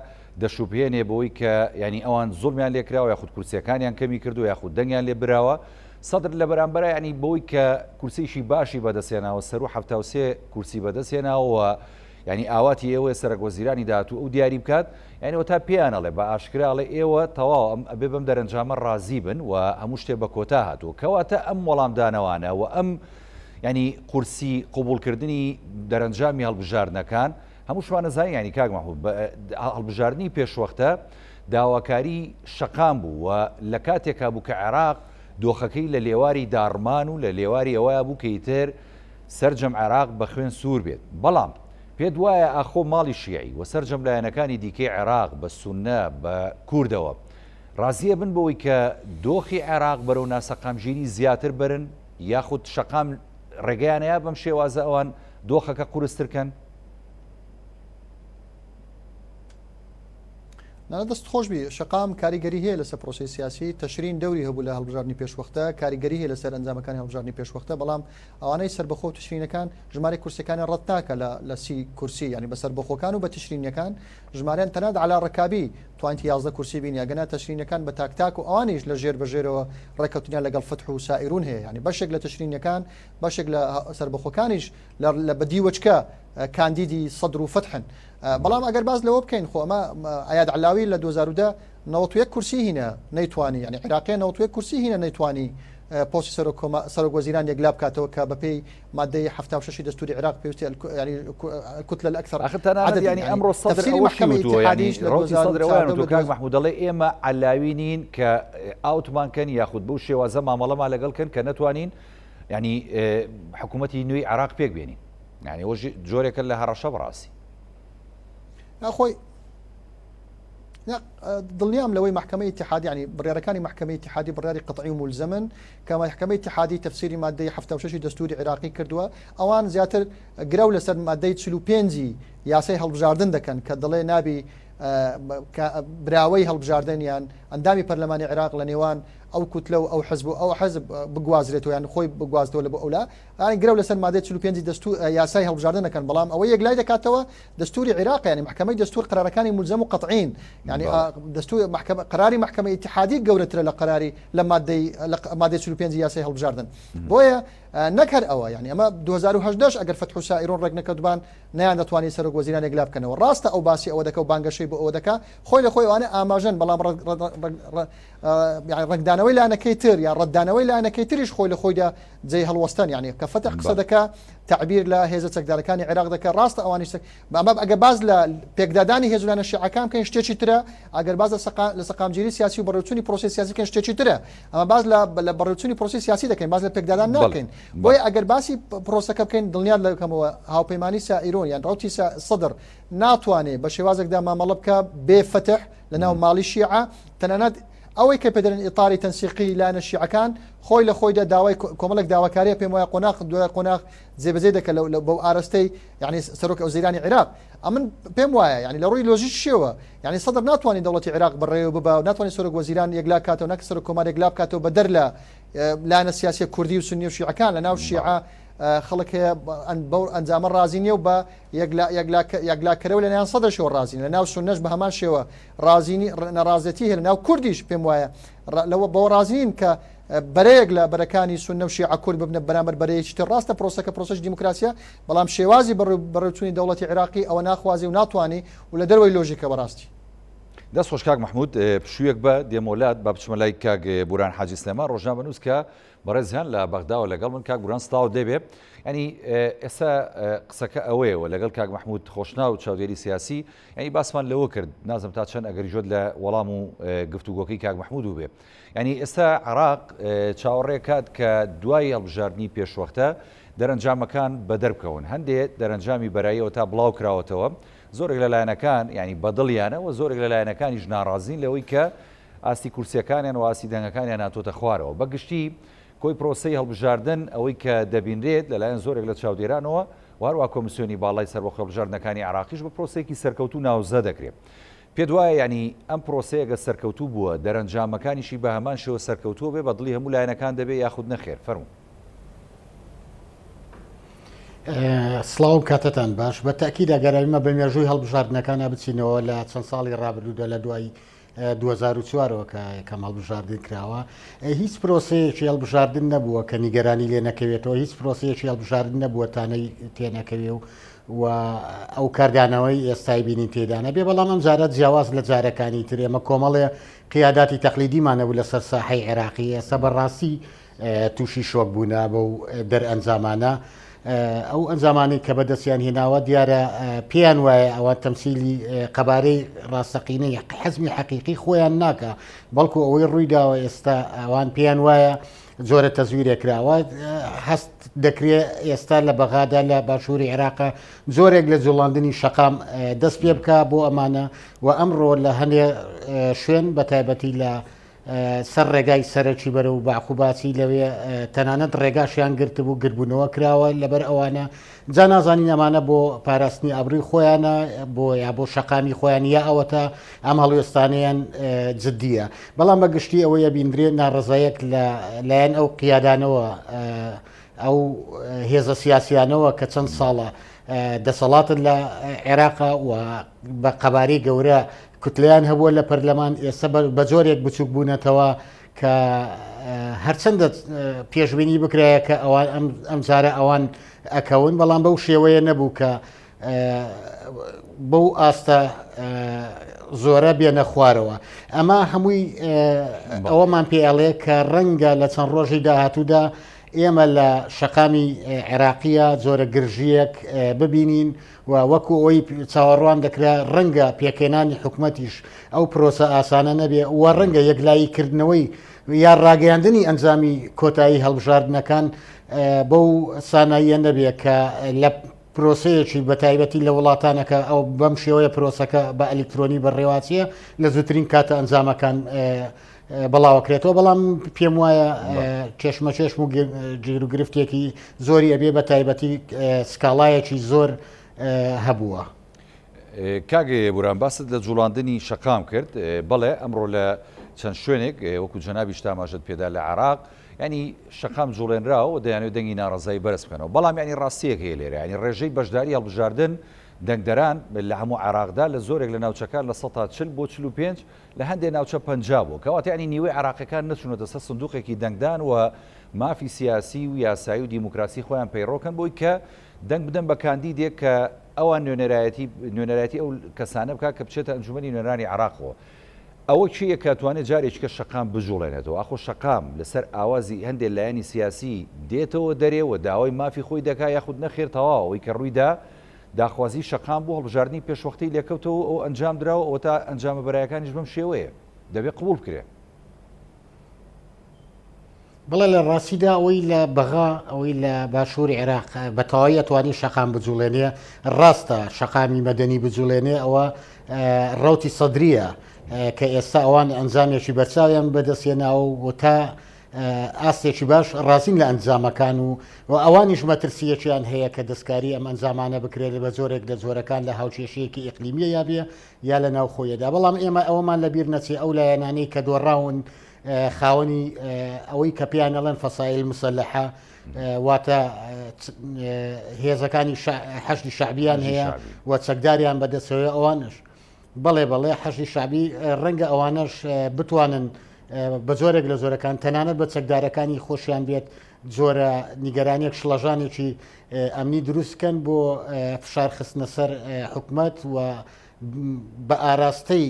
دەشوبهێنێ بۆی کە ینی ئەوان زوڵمیان لێکراوە یاخود کورسیەکانیان کەمی کردو یاخود دەنگیان لێ براوە سەدر لە بەرامبەرە ینی بۆی کە کورسیشی باشی بەدەستێناوە سەر و 73 کورسی بەدەستێناوە ینی ئاواتی ئێوە سەرۆک وەزیرانی داهاتوو ئەو دیاری بکات یعنی تا پێیانەڵێ بە ئاشکراڵێ ئێوە تەواو ئەبێ بەم دەرەنجامە ڕازی بن و هەموو شتێ بە کۆتا هاتووە کەواتە ئەم وەڵامدانەوانە و ئەم ینی قورسی قوبولکردنی دەرەنجامی هەڵبژاردنەکان هەمووشمان نەزانین ینی کاک مەحموود هەڵبژاردننی پێشوەختە داواکاری شەقام بوو و لە کاتێکا بوو کە عێراق دۆخەکەی لە لێواری داڕمان و لە لێواری ئەوەیە بوو کە ئیتر سەرجەم عێراق بە خوێن سوور بێت بەڵام پێت وایە ئاخۆ ماڵی شیعی و سەرجەم لایەنەکانی دیکەی عێراق بە سونە بە کوردەوە ڕازیە بن بەوەی کە دۆخی عێراق بەرەو ناسەقامگیری زیاتر برن یاخود شەقام ڕێگەیانەیە بەم شێوازە ئەوان دۆخەکە قورسترکەن؟ دەست خۆشبی شەقام کاریگەری هەیە لەسەر پرۆسی سیاسی تەشرین دەوری هەبوو لە هەڵبژاردننی پێشوەختە کاریگەری هەیە لەسەر ئەنجامەکانی هەڵبژاردننی پێشوەختە بەڵام ئەوانەی سەربەخۆ تشرینەکان ژمارە کورسەکانی ڕەت ناکە لە سی کورسی ینی بەسەر بەخۆکان و بە تشرینەکان ژمارەیان تەنانەت عەلا ڕکابی توانێت 11 کورسی بینی ئەگەنا تشرینەکان بە تاکتاک و ئەوانیش لە ژێر بەژێرەوە ڕێکەوتنیان لەگەڵ فتح و سائیرون هەیە ینی بەشێک لە تشرینەکان بەشێک لە سەربەخۆکانیش لە بەدیوەچکە کاندیدی سەدر و فتحن بەڵام ئەگەر باز لەوە بکەین خۆ ئەمە ئایاد علاوی لە 2010 91 کورسی هینە نەیتوانی ینی عێراقیان 91 کورسی هینە نەیتوانی پۆستی سەرۆک وەزیران یەکلا بکاتەوە کە بەپێی مادەی 76 دەستوری عێراق پێویستی کوتلە الأكثر عدد ینی ئەمڕۆ سەدر کاک مەحموود دەڵێ ئێمە علاوی نین کە ئاوتمانکەن یاخود بەو شێوازە مامەڵەمان لەگەڵکەن کە نەتوانین ینی حکوومەتی نوێی عێراق پێک بێنین ینی ئەوە جۆرێکە لە هەڕەشە بەڕاستی خۆی دڵنیام لەوەی محکمەی اتحادی ینی بڕیارەکانی محکمەی اتحادی بڕیاری قطعی و ملزمن کە محکمەی اتحادی تەفسیری مادەی 76 دەستوری عێراقی کردووە ئەوان زیاتر گرەو لەسەر مادەی 45 یاسای هەڵبژاردن دەکەن کە دەڵێ نابی براوەی هەڵبژاردنیان ئەندامی پەرلەمانی عێراق لە نێوان ئەو کوتلە و ئەو حزب و ئەو حزب بگوازرێتەوە یان خۆی بگوازتەوە لە بە ئەولا ئەنی گرەو لەسەر مادەی 45 دەستور یاسای هەڵبژاردن دەکەن بەڵام ئەوە یەکلای دەکاتەوە دەستوری عێراق ینی محکمەی دەستور قرارەکانی ملزم و قطعین ینی دەستور قراری محکمەی اتحادی گەورەترە لە قراری لە مادەی 45 یاسای هەڵبژاردن بۆیە نەکرد ئەوە ینی ئەمە 2010 ئەگەر فتح و سائیرون ڕێک نەکردوان نەیان دەتوانێت سەرۆک وەزیران یەکلا بکەنەوە ڕاستە ئەو باسی ئەوە دەکە و بانگەشەی بۆ ئەوە دەکا خۆی لە خۆی ئەوانە ئاماژەن بەڵام ڕنگدانەوەی لایەنەکەی تر یا ڕەتدانەوەی لایەنەکەی تریش خۆی لە خۆیدا جێی هەڵوەستن ینی کە فتح قسە دەکا تعبیر لە هێزە چەکدارەکانی عێراق دەکە ڕاستە ئەوانیش ئەمە ئەگە باز لە پێکدادانی هێزولانە شیعەکان کەن شتێکی ترە ئەگەر باز لە سەقامگیری سیاسی و بەڕێوەچوونی پرۆسی سیاسی کەن شتێکی ترە ئەمە باز لە بەڕێوەچوونی پرۆسی سیاسی دەکەین باز لە پێکدادان ناکەین بۆیە ئەگەر باسی پرۆسەکە بکەین دڵنیار لەکەمەوە هاوپەیمانی سائیرۆن یان ڕوتی سەدر ناتوانێت بە شێوازێکدا مامەڵە بکە بێ فتح لەناو ماڵی شیعە تەنانەت ئەوەی کە پێدرن ئیطاری تەنسیقی لایەنە شیعەکان خۆی لە خۆیدا داوای کۆمەڵێک داواکاریە پێم وایە قۆناغ دوای قۆناغ جێبەجێ دەکە بەو ئاراستەی یعنی سەرۆک وەزیرانی عێراق ئەمن پێم وایە یعنی لە ڕووی لۆژیک شێوە یعنی سەدر ناتوانێت دەوڵەتی عێراق بەڕێوە ببا و ناتوانێت سەرۆک وەزیران یەکلا کاتەوە نەک سەرۆک کۆمار یەکلا بکاتەوە بە دەر لە لایەنە سیاسی کوردی و سنی و شیعەکان لە ناو شیعە خەڵک ئەنجامە ڕازی نیە و بە یەکلاکەرەوە لە ناو سەدەشەوە ڕازین لە ناو سونەش بە هەمان شێوە ڕازینی نەڕازەتی هەیە لە ناو کوردیش پێم وایە لەوە بەوە ڕازین کە بەرەیەک لە بەرەکانی سونە و شیعە کورد ببنە بەرامبەر بەرەیەکی تر ڕاستە پرۆسەکە پرۆسەش دیموکراسیە بەڵام شێوازی بەڕێوەچوونی دەوڵەتی عێراقی ئەوە ناخوازی و ناتوانێت و لە دەروەی لۆژیکە بەڕاستی دەست خۆش کاک مححمود پشوویەک بە دێمۆلات با بچمە لای کاک بوران حاجی سلێمان ڕۆژنامە نووس کە بەڕێزیان لە بەغداوە لەگەڵ من کاک بوران ستاو دەبێ ینی ئێستا قسەکە ئەوەیەوە لەگەڵ کاک مححمود خۆشنا و چاودێری سیاسی ینی باسمان لەوە کرد نازم تا چەند ئەگەریژۆت لە وەڵام و گفتوگۆکەی کاک مححمود و بێ ینی ئێستا عراق چاوەڕێکات کە دوای هەڵبژاردننی پێشوەختە دەرەنجامەکان بە دەربکەون هەندێک دەرەنجامی بەراییەوە تا بڵاو کراوەتەوە زۆرێک لە لایەنەکان ینی بەدڵیانەوە زۆرێک لە لایەنەکانیش ناڕازین لەوەی کە ئاستی کورسیەکانیان و ئاسی دەنگەکانیان ناتۆتە خوارەوە بەگشتی کۆی پرۆسەی هەڵبژاردن ئەوەی کە دەبینرێت لەلایەن زۆرێک لە چاودێرانەوە وهروە کۆمیسیۆنی باڵای سەربەخۆ هەڵبژاردنەکانی عراقیش بە پرۆسەیەکی سەرکەوتو ناوزە دەکرێت پێ وایە ینی ئەم پرۆسەیەگە سەرکەوتوو بووە دەرەنجامەکانیشی بە هەمان شێوە سەرکەوتووە بێ بەدڵی هەموو لایەنەکان دەبێ یاخود نەخێر فەرموو سڵاو کاتتان باش بە تاکیدا گەراویمە بە مێژووی هەڵبژاردنەکانە بچینەوە لە چەند ساڵی ڕابردوودا لە دوای 2004ەوە کە یەکەم هەڵبژاردن کراوە هیچ پرۆسەیەکی هەڵبژاردن نەبووە کە نیگەرانی لێ نەکەوێتەوە هیچ پرۆسەیەکی هەڵبژاردن نەبووە تانەی تێنەکەوێ و ئەو کاردانەوەی ئێستای بینین تێدانە بێ بەڵام ئەم جارە جیاواز لە جارەکانی تر ئێمە کۆمەڵێ قیاداتی تەقلیدیمانەبوو لەسەر ساحەی عێراقی ئێستا بەڕاستی تووشی شۆک بوونا بە دەرئەنجامانە ئەو ئەنجامانی کە بەدەستیان هێناوە دیارە پێیان وایە ئەوان تەمسیلی قەبارەی ڕاستەقینەی حەزمی حەقیقی خۆیان ناکە بەڵکو ئەوەی ڕوویداوە ئێستا ئەوان پێیان وایە زۆرە تەزویرێکراوە هەست دەکرێت ئێستا لە بەغادا لە باشووری عێراقا زۆرێک لە جوڵاندنی شەقام دەست پێ بکە بۆ ئەمانە و ئەمڕۆ لە هەندێ شوێن بە تایبەتی لە سەر ڕێگای سەرەکی بەرە و باخوباسی لەوێ تەنانەت ڕێگاشیان گرت بوو گربوونەوە کراوە لەبەر ئەوانە جا نازانین ئەمانە بۆ پاراستنی ئەبرووی خۆیانە بۆ شەقامی خۆیان یا ئەوەتە ئەم هەڵوێستانیان جددیە بەڵام بەگشتی ئەوەیە بیندرێت ناڕزایەک لایەن ئەو قیادانەوە ئەو هێزە سیاسیانەوە کە چەند ساڵە دەسەڵاتن لە عێراقا و بە قەبارەی گەورە کوتلیان هەبووە لە پەرلەمان ئێستا بە جۆرێک بچووک بوونەتەوە کە هەرچەندە پێشبینی بکرایە کە ئەوان ئەم جارە ئەوان ئەکەون بەڵام بەو شێوەیە نەبوو کە بەو ئاستە زۆرە بێنە خوارەوە ئەمە هەمووی ئەوەمان پێڵێ کە ڕەنگە لە چەند ڕۆژی داهاتوودا ئێمە لە شەقامی عێراقیە جۆرە گرژیەک ببینین و وەکو ئەوی چاوەڕوان دەکرا ڕەنگە پێکێنانی حکوومەتیش ئەو پرۆسە ئاسانە نەبێ وە ڕەنگە یەکلاییکردنەوەی یا ڕاگەیاندنی ئەنجامی کۆتایی هەڵبژاردنەکان بەو ساناییە نەبێ کە لە پرۆسەیەکی بە تایبەتی لە وڵاتانەکە ئەو بەم شێوەیە پرۆسەکە بە ئەلکترۆنی بەڕێواتیە لە زووترین کاتە ئەنجامەکان بەڵاوەکرێتەوە بەڵام پێم وایە کێشمە چێشم و گیرروگرفتێکی زۆری ئەبێ بە تایبەتی سکاڵایەکی زۆر هەبووە. کاگە بوران باست لە جوڵاندنی شەقام کرد بەڵێ ئەمڕۆ لە چەند شوێنێک وەکو جەنابیش تاماژت پێدا لە عراق ینی شەقام جوڵێنراوە و دەیانێت دەنگی ناڕزایی بەرز بکەنەوە بەڵام ینی ڕاستیەک هەیە لێرە ینی ڕێژەی بەشداری هەڵبژاردن دەنگدەران لە هەموو عراقدا لە زۆرێک لە ناوچەکان لە 40 بۆ 45 لە هەندێک ناوچە پەنجاب بوو کەواتە ینی نیوەی عراقیەکان نەچوونەتە سەر سندوقێکی دەنگدان و مافی سیاسی و یاسایی و دیموکراسی خۆیان پەیڕۆکەن بۆی کە دەنگ بدەن بە کاندیدێک کە ئەوان نوێنەرایەتی ئەو کەسانە بکات کە بچێتە ئەنجومەنی نوێنەرانی عراقەوە ئەوە چیە کە توانێت جارێککە شەقام بژوڵێنێتەوە ئەخۆ شەقام لەسەر ئاوازی هەندێک لایەنی سیاسی دێتەوە دەرێەوە داوای مافی خۆی دەکا یاخود نەخێر تەواوەوەی کە ڕوویدا داخوازی شەقام بۆ هەڵبژاردننی پێشوەختی لێکەوتەوە ئەو ئەنجام درراوە ئەوە تا ئەنجامە بەرایەکانیش بەم شێوەیە دەبێت قبول بکرێت بڵێ لە ڕاستیدا ئەوەی لە بەغا ئەوەی لە باشووری عێراق بەتەواوی ئەتوانی شەقام بجوڵێنێ ڕاستە شەقامی مەدەنی بجوڵێنێ ئەوە ڕوتی سەدریە کە ئێستا ئەوان ئەنجامێکی بەرچاویان بەدەستێناوە و تا ئاستێکی باش ڕازین لە ئەنجامەکان و ئەوانیش مەترسیەکیان هەیە کە دەستکاری ئەم ئەنجامانە بکرێت بە زۆرێک لە جۆرەکان لە هاوچێشەیەکی ئیقلیمیە یابێ یا لە ناوخۆیەدا بەڵام ئێمە ئەوەمان لەبیر نەچێ ئەو لایەنانەی کە دۆڕاون خاوەنی ئەوەی کە پیان ئەڵێن فەسایل مسلحە واتە هێزەکانی حەشدی شعبیان هەیە و چەکداریان بەدەستەوەی ئەوانش بەڵێ حەشدی شعبی ڕەنگە ئەوانش بتوانن بە زۆرێک لە زۆرەکان تەنانەت بە چەکدارەکانی خۆشیان بێت جۆرە نیگەرانێک شڵەژانێکی ئەمنی دروستکەن بۆ فشار خستنە سەر حکوومەت و بە ئاراستەی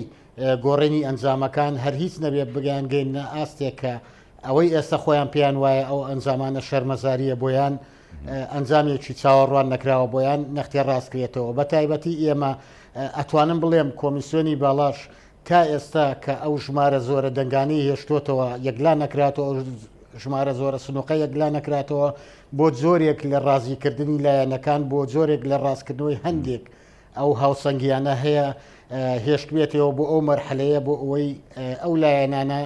گۆڕینی ئەنجامەکان هەر هیچ نەبێت بگیان گەینە ئاستێک کە ئەوەی ئێستا خۆیان پێیان وایە ئەو ئەنجامانە شەرمەزاریە بۆیان ئەنجامێکی چاوەڕوان نەکراوە بۆیان نەختی ڕاستکرێتەوە بە تایبەتی ئێمە ئەتوانم بڵێم کۆمیسیۆنی باڵاش تا ئێستا کە ئەو ژمارە زۆرە دەنگانی هێشتوتەوە یەکلا نەکراتەوە ژمارە زۆرە سنووقە یەکلا نەکراتەوە بۆ جۆرێک لە ڕازیکردنی لایەنەکان بۆ جۆرێک لە ڕاستکردنەوەی هەندێک ئەو هاوسەنگیانە هەیە هێشتبێتەوە بۆ ئەو مەرحلەیە بۆ ئەوەی ئەو لایەنانە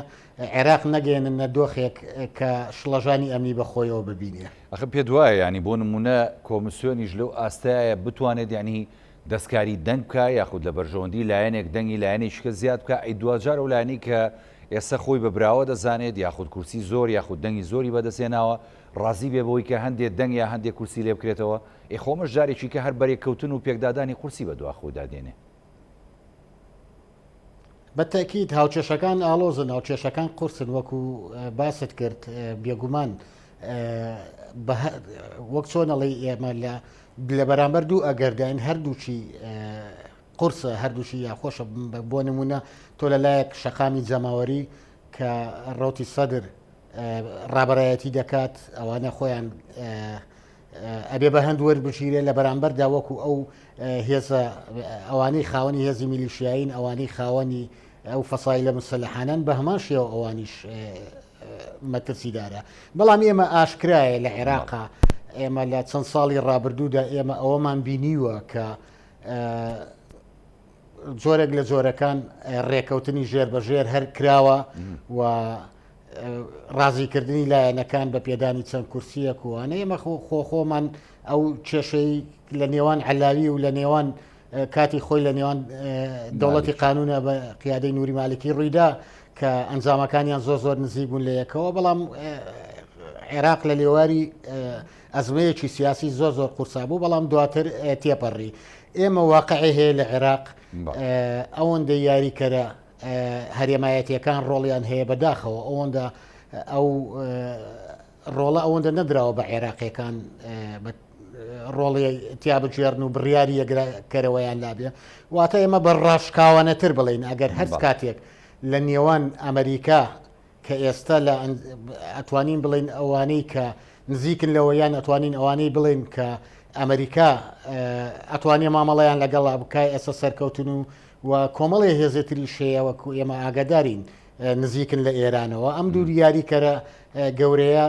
عێراق نەگەێنە دۆخێک کە شڵەژانی ئەمنی بەخۆیەوە ببینێ. ئەخە پێ دوایە ینی بۆ نمونە کۆمیسیۆنیش لەو ئاستایە بتوانێت ینی دەستکاری دەنگ بکە یاخود لە بەرژەوەندی لایەنێک دەنگی لایەنێکشکە زیاد بکە ئەی دوجار ئەو لایەنی کە ئێستا خۆی بەبراوە دەزانێت یاخود کورسی زۆر یاخود دەنگی زۆری بەدەستێناوە ڕازی بێ بەوەی کە هەندێک دەنگ یا هەندێک کورسی لێ بکرێتەوە ئەی خۆمەش جارێکی کە هەر بەرێککەوتن و پێکدادانی قورسی بەدوا خۆدادێنێ. بەتەکیید هاوچێشەکان ئالۆزن هاوچێشەکان قورسن وەکو باست کرد بێگومان وەک چۆنەڵی ئێمە لە بەرامبەر دوو ئەگەرداین هەردووچی قورسە هەردووشی یاخۆشە بۆ نمونە تۆ لەلایەک شەقامی جەماوەری کە ڕۆتی سەدر ڕابەرایەتی دەکات ئەوانە خۆیان ئەبێ بە هەند وەربژیرێ لە بەرامبەردا وەکو ئەو هێزە ئەوانەی خاوەنی هێزی میلیشیایین ئەوانەی خاوەنی ئەو فەسایل لە مسلحانان بە هەمان شێوە ئەوانیش مەترسیدارە. بەڵام ئێمە ئاشکرایە لە عێراقا ئێمە لە چەند ساڵی ڕابردوودا ئێمە ئەوەمان بینیوە کە جۆرێک لە جۆرەکان ڕێکەوتنی ژێربەژێر هەر کراوە و ڕازیکردنی لایەنەکان بە پێدانی چەند کورسیە کووانە ئێمە خۆمان ئەو کێشەی لە نێوان علاوی و لە نێوان کاتی خۆی لە نێوان دەوڵەتی قانونە بە قیادەی نووری مالکی ڕوویدا کە ئەنجامەکانیان زۆر نزیک بوون لە یەکەوە بەڵام عێراق لە لێواری ئەزمەیەکی سیاسی زۆر قورسا بوو بەڵام دواتر تێپەڕی. ئێمە واقعی هەیە لە عێراق ئەوەندە یاریکەرە هەرێمایەتیەکان ڕۆڵیان هەیە بەداخەوە ئەوەندە ئەو ڕۆڵە ئەوەندە نەدراوە بە عێراقیەکان ڕۆڵی تیا بجێرن و بڕیاری یەکەرەوەیان لابێ واتە ئێمە بە ڕاشکاوانەتر بڵین ئەگەر هەر کاتێک لە نێوان ئەمریکا کە ئێستا لە ئەتوانین بڵین ئەوانەی کە نزیکن لەوەیان ئەتوانین ئەوانەی بڵین کە ئەمریکا ئەتوانێ مامەڵەیان لەگەڵا بکای ئێستا سەرکەوتن و کۆمەڵی هێزێتری شەیەوەکو ئێمە ئاگادارین نزیکن لە ئێرانەوە ئەم دوور یاریکەرە گەورەیە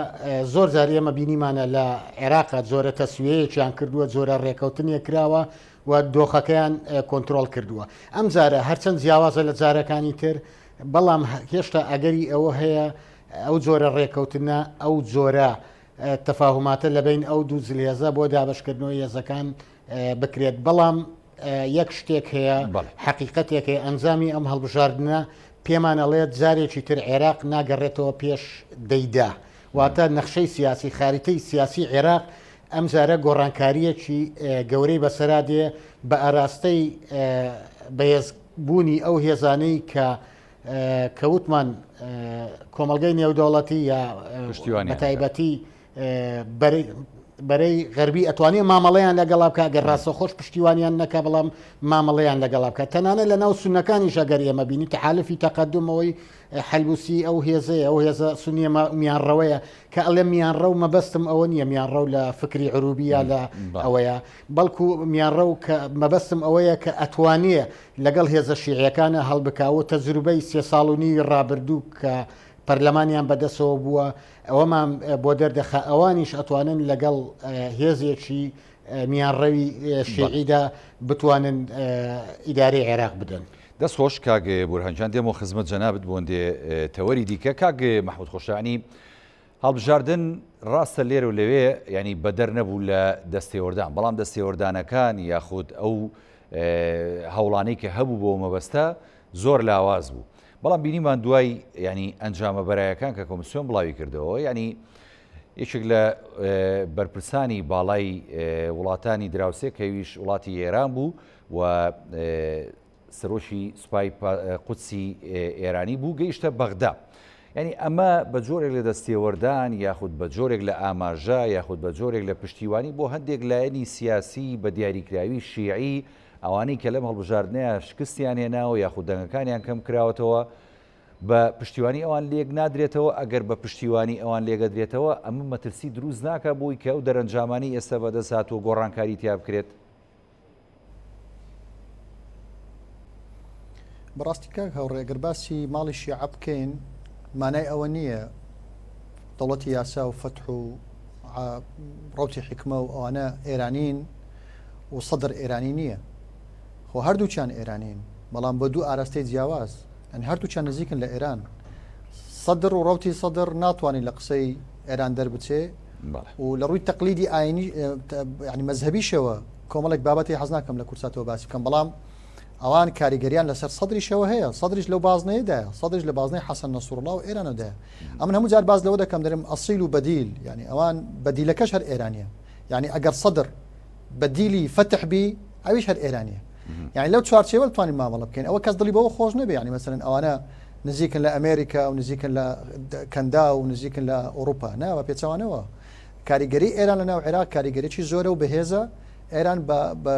زۆر جار ئێمە بینیمانە لە عێراقا جۆرە تەسویەیەکیان کردووە جۆرە ڕێکەوتنیە کراوە و دۆخەکەیان کۆنتترۆل کردووە. ئەم جارە هەرچەند جیاوازە لە جارەکانی تر بەڵام هێشتا ئەگەری ئەوە هەیە ئەو جۆرە ڕێکەوتنە ئەو جۆرە تەفاهماتە لەبین ئەو دوو جلێزە بۆ دابشکردنەوەی هێزەکان بکرێت. بەڵام یەک شتێک هەیە حقیقەتێک هەیە ئەنجامی ئەم هەڵبژاردنە پێمانەڵێت جارێکی تر عێراق ناگەڕێتەوە پێش دەیدا واتە نەخشەی سیاسی خاریتەی سیاسی عێراق ئەم جارە گۆڕانکاریەکی گەورەی بەسەرا دێ بە ئاراستەی بەهێزبوونی ئەو هێزانەی کە کەوتمان کۆمەلگەی نێودەوڵەتی یا بەتایبەتی بەرەی غەربی ئەتوانێت مامەڵەیان لەگەڵا بکە گەر ڕاستە خۆش پشتیوانیان نەکە بەڵام مامەڵەیان لەگەڵا بکە تەنانە لە ناو سونەکانیش ئەگەر ئێمە بینی تەحالفی تەقەدمەوەی حەلبوسی ئەو هێزەیە ئەو هێزە سونیە میانڕەوەیە کە ئەڵێ میانڕە و مەبەستم ئەوە نییە میانڕە و لە فکری عروبیە لە ئەوەیە بەڵکو میانڕە و کە مەبەستم ئەوەیە کە ئەتوانێ لەگەڵ هێزە شیعیەکانە هەڵبکاوە تەجروبەی 3 ساڵ و نیوی ڕابردوو کە پەرلەمانیان بەدەسەوە بووە ئەوەمان بۆ دەردەخە ئەوانیش ئەتوانن لەگەڵ هێزێکی میانڕەوی شیعیدا بتوانن ئیدارەی عێراق بدەن. دەست خۆش کاگە بورهانجان دێمەوە خزمەت جەنابەت بۆندێ تەوەری دیکە کاگە مەحموود خۆشانی هەڵبژاردن ڕاستە لێرە و لەوێ ینی بەدەر نەبوو لە دەستێوەردان بەڵام دەستێوەردانەکان یاخود ئەو هەوڵانەی کە هەبوو بۆ مەبەستە زۆر لاواز بوو بەڵام بینیمان دوای ینی ئەنجامە بەرایەکان کە کۆمیسیۆن بڵاوی کردەوە ینی یەکێک لە بەرپرسانی باڵای وڵاتانی دراوسێ کەویش وڵاتی ئێران بوو و سەرۆشی سوپای قودسی ئێرانی بوو گەیشتە بەغدا ینی ئەمە بە جۆرێک لە دەستێوەردان یاخود بە جۆرێک لە ئاماژە یاخود بە جۆرێک لە پشتیوانی بۆ هەندێک لایەنی سیاسی بە دیاریکراوی شیعی ئەوانەی کە لەم هەڵبژاردنەیە شکستیان هێناوە یاخود دەنگەکانیان کەم کراوەتەوە بە پشتیوانی ئەوان لێک نادرێتەوە ئەگەر بە پشتیوانی ئەوان لێگەدرێتەوە ئەمە مەترسی دروست ناکە بووی کە ئەو دەرەنجامانی ئێستا بەدەست هاتووە گۆڕانکاری تیا بکرێت. بەڕاستی کاک هەوڕێ ئەگەر باسی ماڵی شیعە بکەین مانای ئەوە نییە دەوڵەتی یاسا و فەتح و ڕوتی حکمە و ئەوانە ئێرانین و سەدر ئێرانی نییە خۆ هەردووچیان ئێرانین بەڵام بە دوو ئاراستەی جیاواز ئەنی هەردووچیان نزیکن لە ئێران سەدر و ڕوتی سەدر ناتوانین لە قسەی ئێران دەربچێ و لە ڕووی تەقلیدی ئاینی ینی مەزهبیشەوە کۆمەڵێک بابەتی حەز ناکەم لە کورساتەوە باسی بکەم بەڵام ئەوان کاریگەریان لەسەر سەدریشەوە هەیە سەدرش لەو بازنەیەدایە سەدرش لە بازنەی حەسەن نەسوڕڵڵا و ئێرانەدایە ئەمن هەموو جار باز لەوە دەکەم دەرم ئەسیل و بەدیل ینی ئەوان بەدیلەکەش هەر ئێرانیە یعنی ئەگەر سەدر بەدیلی فتح بی ئەویش هەر ئێرانیە یعنی لەو چوارچێوە توانین مامەڵە بکەین ئەوە کەس دڵی بەوە خۆش نەبێ ینی مەسەرەن ئەوانە نزیکن لە ئەمریکا و نزیکن لە کەندا و نزیکن لە ئەوروپا ناوە پێچەوانەوە کاریگەری ئێران لە ناو عێراق کاریگەریی زۆرە و بەهێزە ئێران بە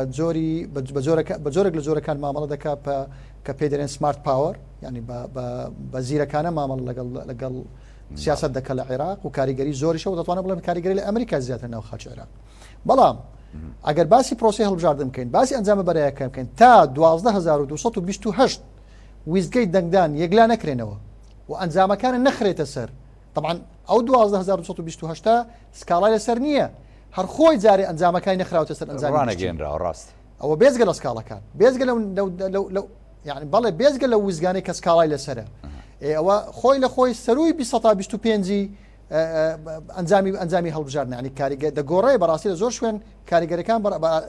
جۆرێک لە جۆرەکان مامەڵە دەکات کە پێ دەرێن سمارت پاوەر ینی بە زیرەکانە مامەڵ لەگەڵ سیاست دەکە لە عێراق و کاریگەری زۆریشە و دەتوانە بڵێن کاریگەری لە ئەمریکا زیاتر ناو خاچ عێراق بەڵام ئەگەر باسی پرۆسی هەڵبژاردن بکەین باسی ئەنجامە بەرایەکە بکەین تا 12228 ویزگەی دەنگدان یەکلا نەکرێنەوە و ئەنجامەکانە نەخرێتە سەر طبعا ئەو 12228 سکاڵای لەسەر نییە هەر خۆی جارێ ئەنجامەکانی نەخراوتە سەر ئەنجامانەگەێنراوە ڕاست ئەوە بێزگە لە سکاڵەکان بێزگە یعنی بەڵێ بێزگە لە ویزگانەی کە سکاڵای لەسرە ئەوە خۆی لە خۆی سەروی 25 ئەنجامی هەڵبژاردن ینی کاریگە دەگۆڕێ بەڕاستی لە زۆر شوێن کاریگەرەکان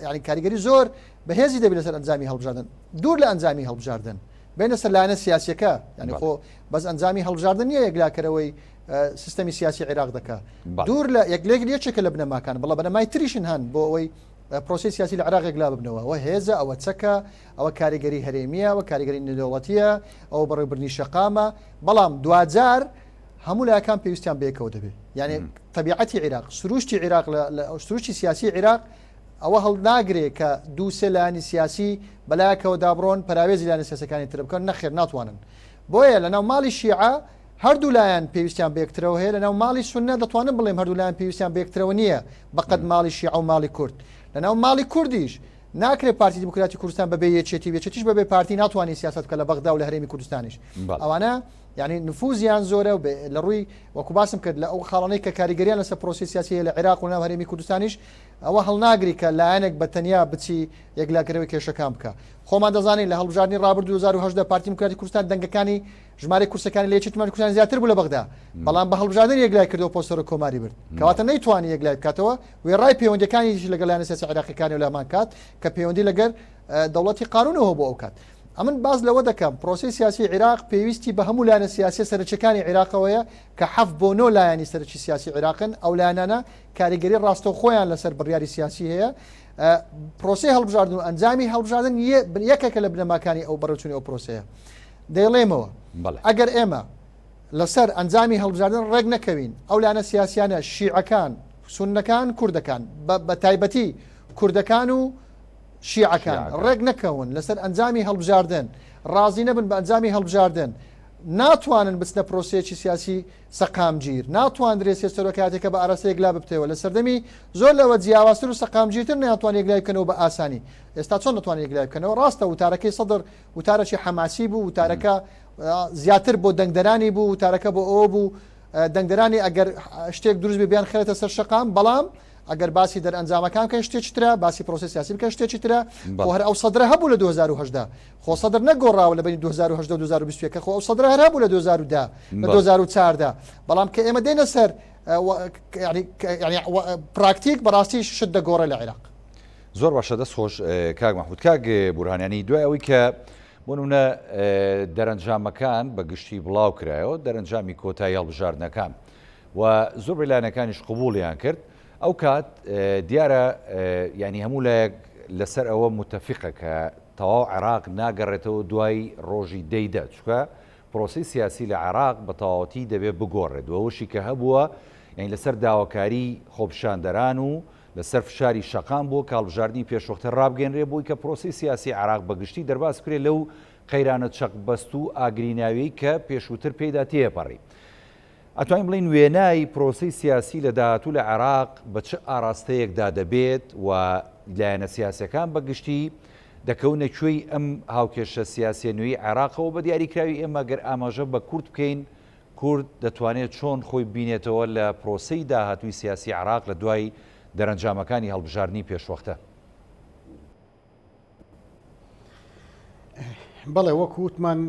ینی کاریگەری زۆر بەهێزی دەبێت لەسەر ئەنجامی هەڵبژاردن دوور لە ئەنجامی هەڵبژاردن بینە سەر لایەنە سیاسیەکە ینی خۆ بەس ئەنجامی هەڵبژاردن نییە یەکلاکەرەوەی سیستەمی سیاسی عێراق دەکات دوور لە یەکێکە لە بنەماکان بەڵام بەنەمای تریشن هەن بۆ ئەوەی پرۆسی سیاسی لە عێراق یەکلا ببنەوە ئەوە هێزە ئەوە چەکە ئەوە کاریگەری هەرێمیە و کاریگەری نێودەوڵەتیە ئەو بەڕێوەبردننی شەقامە بەڵام دوجار هەموو لایەکان پێویستیان بەیەکەوە دەبێت یعنی طبیعەتی عێراق سروشتی عێراق لە سروشتی سیاسی عێراق ئەوە هەڵ ناگرێت کە دوو سێ لایانی سیاسی بەلایەکەوە دابڕۆن پراوێزی لایەنە سیاسەکانی تر بکەن نەخێر ناتوانن بۆیە لەناو ماڵی شیعە هەردوو لایەن پێویستیان بەیەکترەوە هەیە لەناو ماڵی سونە دەتوانن بڵێم هەردوو لایەن پێویستیان بەیەکترەوە نییە بەقەد ماڵی شیعە و ماڵی کورد لەناو ماڵی کوردیش ناکرێت پارتی دیموکراتی کوردستان بەبێ یەکێتیش بەبێ پارتی ناتوانانی سیاست بکە لە بەغدا و لە هەرێمی کوردستانیش ئەوانە یعنی نفوزیان زۆرە و لە ڕووی وەکو باسم کرد لە ئەو خاڵانەی کە کاریگەریان لەسەر پرۆسی سیاسی لە عێراق و ناو هەرێمی کوردستانیش ئەوە هەڵناگری کە لایەنێک بە تەنیا بچی یەکلاکەرەوەی کێشەکان بکە خۆمان دەزانین لە هەڵبژاردننی ڕابرد 2010 پارتی دیموکراتی کوردستان دەنگەکانی ژمارە کورسەکانی لە یەکێتی کوردستان زیاتر بوو لە بەغدا بەڵام بە هەڵبژاردننی یەکلای کردەوە پۆستەر و کۆماری برد کەواتە نەیتوانی یەکلای بکاتەوە وێڕای پەیوەندیەکانی لەگەڵ لایەنە سیاسی عێراقیەکانی و لەمان کات کە پەیوەندی لەگەر دەوڵەتی قانونەوە بۆ ئەو کات ئەمن باز لەوە دەکەم پرۆسی سیاسی عێراق پێویستی بە هەموو لایەنە سیاسی سەرچەکانی عێراقەوەیە کە 7 بۆ 9 لایەنی سەرچی سیاسی عێراقن ئەو لایەنانە کاریگەری ڕاستەوخۆیان لەسەر بڕیاری سیاسی هەیە پرۆسی هەڵبژاردن و ئەنجامی هەڵبژاردن یەکێکە لە بنەماکانی ئەو بەڕێوەچوونی ئەو پرۆسەیە دەیڵێمەوە ئەگەر ئێمە لەسەر ئەنجامی هەڵبژاردن ڕێک نەکەوین ئەو لایەنە سیاسیانە شیعەکان سونەکان کوردەکان بە تایبەتی کوردەکان و شیعەکان ڕێک نەکەون لەسەر ئەنجامی هەڵبژاردن ڕازی نەبن بە ئەنجامی هەڵبژاردن ناتوانن بچنە پرۆسەیەکی سیاسی سەقامگیر ناتوانرێت سێستەرۆکاتێکە بە ئاراسە یەکلا ببتەوە لە سەردەمی زۆر لەوە جیاوازتر و سەقامگیرتر ناتوان یەکلای بکەنەوە بە ئاسانی ئێستا چۆن ناتوان یەکلای بکەنەوە ڕاستە وتارەکەی سەدر وتارەکی حەماسی بوو وتارەکە زیاتر بۆ دەنگدەرانی بوو وتارەکە بۆ ئەوە بوو دەنگدەرانی ئەگەر شتێک دروست بێ بیان خێتە سەر شەقام بەڵام ئەگەر باسی دەرئەنجامەکان کە شتێکی ترە باسی پرۆسی سیاسی بکە شتێکی ترە خۆ هەر ئەو سەدرە هەبوو لە 2010 خۆ سەدر نەگۆڕاوە لە بینی 2010 و 2021 خۆ ئەو سەدرە هەر هەبوو لە 2010 لە 2014 بەڵام کە ئێمە دێنە سەر پراکتیک بەڕاستی شت دەگۆڕێ لە عێراق زۆر باشە دەست خۆش کاک مەحموود کاک بورهانیانی دوای ئەوەی کە بۆ نمونە دەرەنجامەکان بە گشتی بڵاو کرایەوە دەرەنجامی کۆتایی هەڵبژاردنەکان و زۆر لایەنەکانیش قبوڵیان کرد ئەو کات دیارە ینی هەموو لایەک لەسەر ئەوە متفقە کە تەواو عێراق ناگەڕێتەوە دوای ڕۆژی دەیدا چکە پرۆسی سیاسی لە عێراق بە تەواوەتی دەبێت بگۆڕێت ئەوەشی کە هەبووە یعنی لەسەر داواکاری خۆپشاندەران و لەسەر فشاری شەقام بۆ کاڵبژاردننی پێشوەختە ڕابگەنرێ بۆی کە پرۆسی سیاسی عراق بەگشتی دەرباز کرێت لەو قەیرانە چەقبەست و ئاگریناوی کە پێشووتر پێیدا تێپەڕی. ئەتوانین بڵین وێنای پرۆسی سیاسی لە داهاتوو لە عێراق بە چه ئاراستەیەکدا دەبێت و لایەنە سیاسەکان بەگشتی دەکەونە کوێی ئەم هاوکێشە سیاسی نوێی عێراقەوە بە دیاریکراوی ئێمە گەر ئاماژە بە کورد بکەین کورد دەتوانێت چۆن خۆی بینێتەوە لە پرۆسەی داهاتووی سیاسی عێراق لە دوای دەرەنجامەکانی هەڵبژاردننی پێشوەختە. بەڵێ وەکو وتمان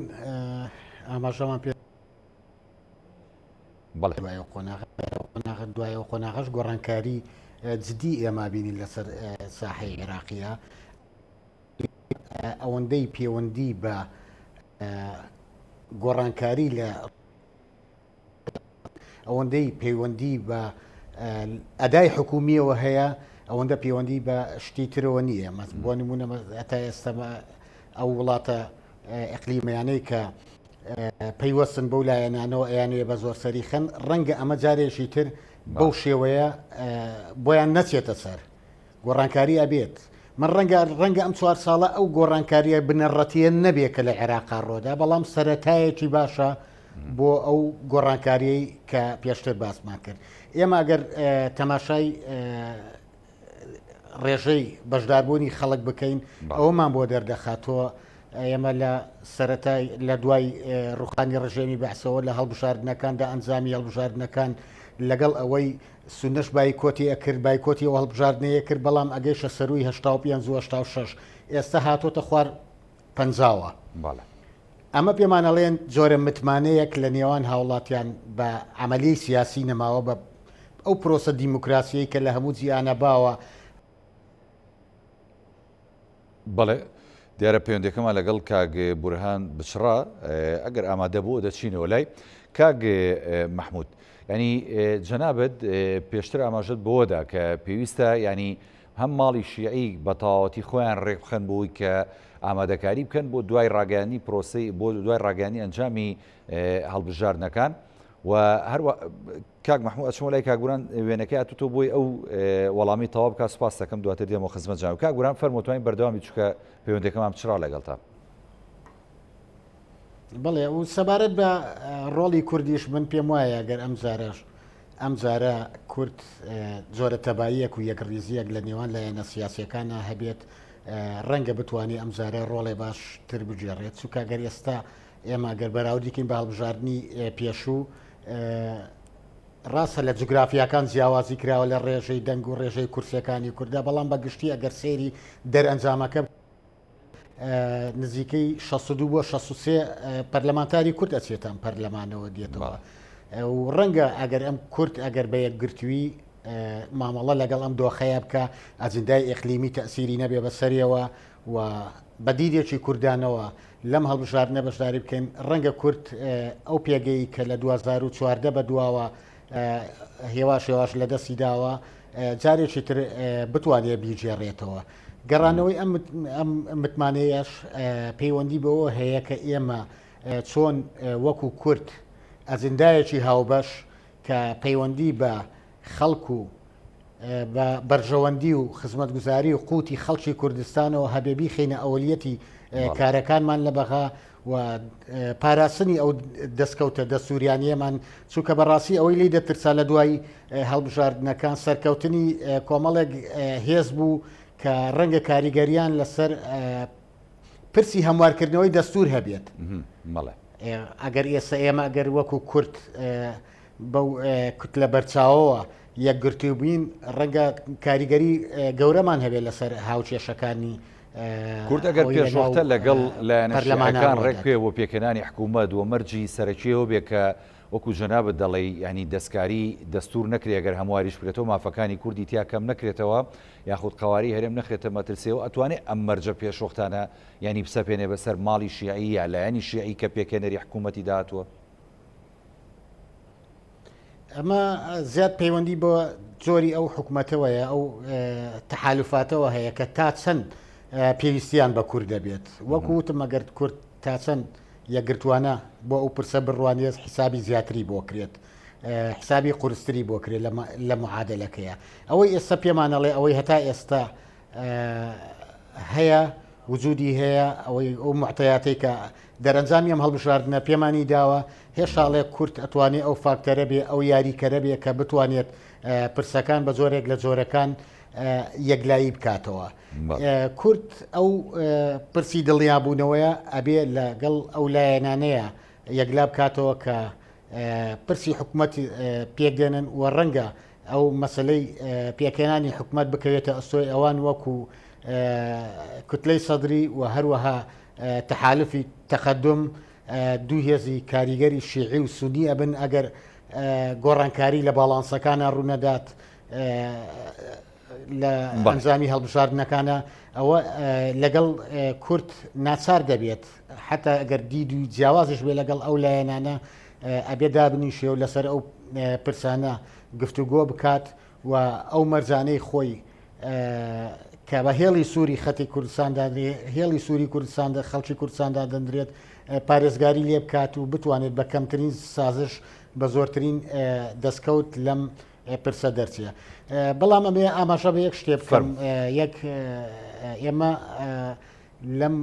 ئاماژەمان پێ دوایەوە قۆناغەش گۆڕانکاری جدی ئێمە بینی لەسەر ساحەی عێراقیە ئەوەندەی پەیوەندی بە گۆڕانکاری لە ئەوەندەی پەیوەندی بە ئەدای حکومیەوە هەیە ئەوەندە پەیوەندی بە شتی ترەوە نییە بۆ نمونە تا ئێستا ئەو وڵاتە ئەقلیمەیانەی کە پەیوەستن بەو لایەنانەوە ئەیانوێ بە زۆر سەریخەن ڕەنگە ئەمە جارێکی تر بەو شێوەیە بۆیان نەچێتە سەر گۆڕانکاری ئەبێت من ڕەنگە ئەم 4 ساڵە ئەو گۆڕانکاریە بنەڕەتیە نەبێت کە لە عێراقا ڕۆدا بەڵام سەرەتایەکی باشە بۆ ئەو گۆڕانکاریەی کە پێشتر باسمان کرد. ئێمە ئەگەر تەماشای ڕێژەی بەشداربوونی خەڵک بکەین ئەومان بۆ دەردەخاتەوە ئێمە لە سەرەتای لە دوای ڕوخانی ڕژێمی بەحسەوە لە هەڵبژاردنەکاندا ئەنجامی هەڵبژاردنەکان لەگەڵ ئەوەی سونەش بایکۆتی ئەکرد بایکۆتی و هەڵبژاردنەیە کرد بەڵام ئەگەیشە سەروی 85 ئێستا هاتۆتە خوار پەنجاوە. ئەمە پێمانەڵێن جۆرە متمانەیەک لە نێوان هاوڵاتیان بە عملی سیاسی نەماوە بە ئەو پرۆسە دیموکراسیەی کە لە هەموو جیانە باوە. بەڵێ دیارە پەیوەندەکەمان لەگەڵ کاگ بورهان بچڕا ئەگەر ئامادە بوو دەچینەوە لای کاگ مەحموود ینی جەنابەت پێشتر ئاماژت بۆدا کە پێویستە ینی هەم ماڵی شیعی بە تەواوەتی خۆیان ڕێکخەن بۆی کە ئامادەکاری بکەن بۆ دوای ڕاگەیانی پرۆسی بۆ دوای ڕاگەیانی ئەنجامی هەڵبژاردنەکان و هەروە کاک مەحموود ئەچمە لای کاگوران وێنەکەی هاتوتۆ بۆی ئەو وەڵامی تەواو بکە سوپاس دەکەم دواتر دێمەوە خزمەت جانەوە. کاگوران فەرمووتوانین بەردەوامی چووکە پەیوەندەکەمان بچڕا لەگەڵ تا. بڵێ و سەبارەت بە ڕۆڵی کوردیش من پێم وایە گەر ئەم جارە کورد جۆرە تەباییەک و یەکڕیزیەک لە نێوان لایەنە سیاسیەکانە هەبێت ڕەنگە بتوانێت ئەم جارە ڕۆڵێ باشتر بجێڕێت چونکە گەر ئێستا ئێمە گەر بەراوردیکەین بە هەڵبژاردننی پێشوو ڕاستە لە جوگرافیەکان جیاوازی کراوە لە ڕێژەی دەنگ و ڕێژەی کورسەکانی کووردا بەڵام بەگشتی ئەگەر سێری دەرئەنجامەکە نزیکەی 62 بۆ 63 پەرلەمانتاری کورد ئەچێتان پەرلەمانەوە دێتەوە و ڕەنگە ئەگەر ئەم کورد ئەگەر بە یەکگرتووی مامەڵە لەگەڵ ئەم دۆخەیە بکە ئەجندای ئیقلیمی تەسیری نەبێ بەسەریەوە و بەدیدێکی کوردانەوە لەم هەڵبژاردنە بەشداری بکەین ڕەنگە کورد ئەو پێگەی کە لە 2014 بە دواوە هێواش لە دەستی داوە جارێکی تر بتوانێت بیجێڕێتەوە. گەڕانەوەی ئەم متمانەیەش پەیوەندی بەوە هەیە کە ئێمە چۆن وەکو کورد ئەجندایەکی هاوبەش کە پەیوەندی بە خەڵک و بە بەرژەوەندی و خزمەتگوزاری و قوتی خەڵکی کوردستانەوە هەبێبی خینە ئەولیەتی کارەکانمان لە بەغا و پاراستنی ئەو دەستکەوتە دەستوریانیەمان چونکە بەڕاستی ئەوەی لی دەترسا لە دوای هەڵبژاردنەکان سەرکەوتنی کۆمەڵێک هێز بوو کە ڕەنگە کاریگەریان لەسەر پرسی هەموارکردنەوەی دەستور هەبێت. ئەگەر ئێستا ئێمە ئەگەر وەکو کورد بەو کوتلە بەرچاوەوە یەکگرتو بووین ڕەنگە کاریگەری گەورەمان هەبێت لەسەر هاوچێشەکانی کورد ئەگەر پێشوەختە لەگەڵ لایەنەکان ڕێک پێ بۆ پێکەنانی حکوومەت و مەرجی سەرەکیەوە بێ کە وەکو جەنابەت دەڵێ ینی دەستکاری دەستور نەکرێ ئەگەر هەمواریش بکرێتەوە مافەکانی کوردی تیا کەم نەکرێتەوە یاخود قەواری هەرێم نەخرێتە مەترسیەوە ئەتوانێت ئەم مەرجە پێشوەختانە ینی بسەپێنێ بەسەر ماڵی شیعی یا لایەنی شیعی کە پێکەنەری حکوومەتی داهاتووە. ئەمە زیاد پەیوەندی بۆ جۆری ئەو حکوومەتەوەیە ئەو تەحالوفاتەوە هەیە کە تا چەند پێویستیان بە کورد دەبێت وەکو وتم ئەگەر کورد تا چەند یەکگرتوانە بۆ ئەو پرسە بڕوانێز حسابی زیاتری بۆ کرێت حسابی قورستری بۆ کرێ لە معادلەکەیە ئەوەی ئێستا پێمانەڵێ ئەوەی هەتا ئێستا هەیە وجودی هەیە ئەوەی ئەو معتەیاتی کە دەرەنجامی ئەم هەڵبژاردنە پێمانی داوە هێشاڵێ کورت ئەتوانێت ئەو فاکتەرە بێ ئەو یاریکەرە بێ کە بتوانێت پرسەکان بە زۆرێک لە جۆرەکان یەکلایی بکاتەوە کورت ئەو پرسی دڵیابوونەوەیە ئەبێ لەگەڵ ئەو لایەنانەیە یەکلا بکاتەوە کە پرسی حکوومەتی پێکدێنن و ڕەنگە ئەو مەسلەی پێکێنانی حکوومەت بکەوێتە ئەستۆی ئەوان وەکو کوتلەی سەدری و هەروەها تەحالفی تەقەدم دوو هێزی کاریگەری شیعی و سونی ئەبن ئەگەر گۆڕانکاری لە باڵانسەکانە ڕوونەدات لە ئەنجامی هەڵبژاردنەکانە ئەوە لەگەڵ کورت ناچار دەبێت حتا ئەگەر دید و جیاوازش بێ لەگەڵ ئەو لایەنانە ئەبێ دابنیشێ و لەسەر ئەو پرسانە گفتوگۆ بکات و ئەو مەرجانەی خۆی کە بە هێڵی سووری خەتی کوردستاندا هێڵی سووری کوردستاندا خەڵکی کوردستاندا دەندرێت پارێزگاری لێ بکات و بتوانێت بە کەمترین سازش بە زۆرترین دەستکەوت لەم پرسە دەرچێە بەڵام ئەمێ ئاماژە بە یەک شتێ بکەم یەک ئێمە لەم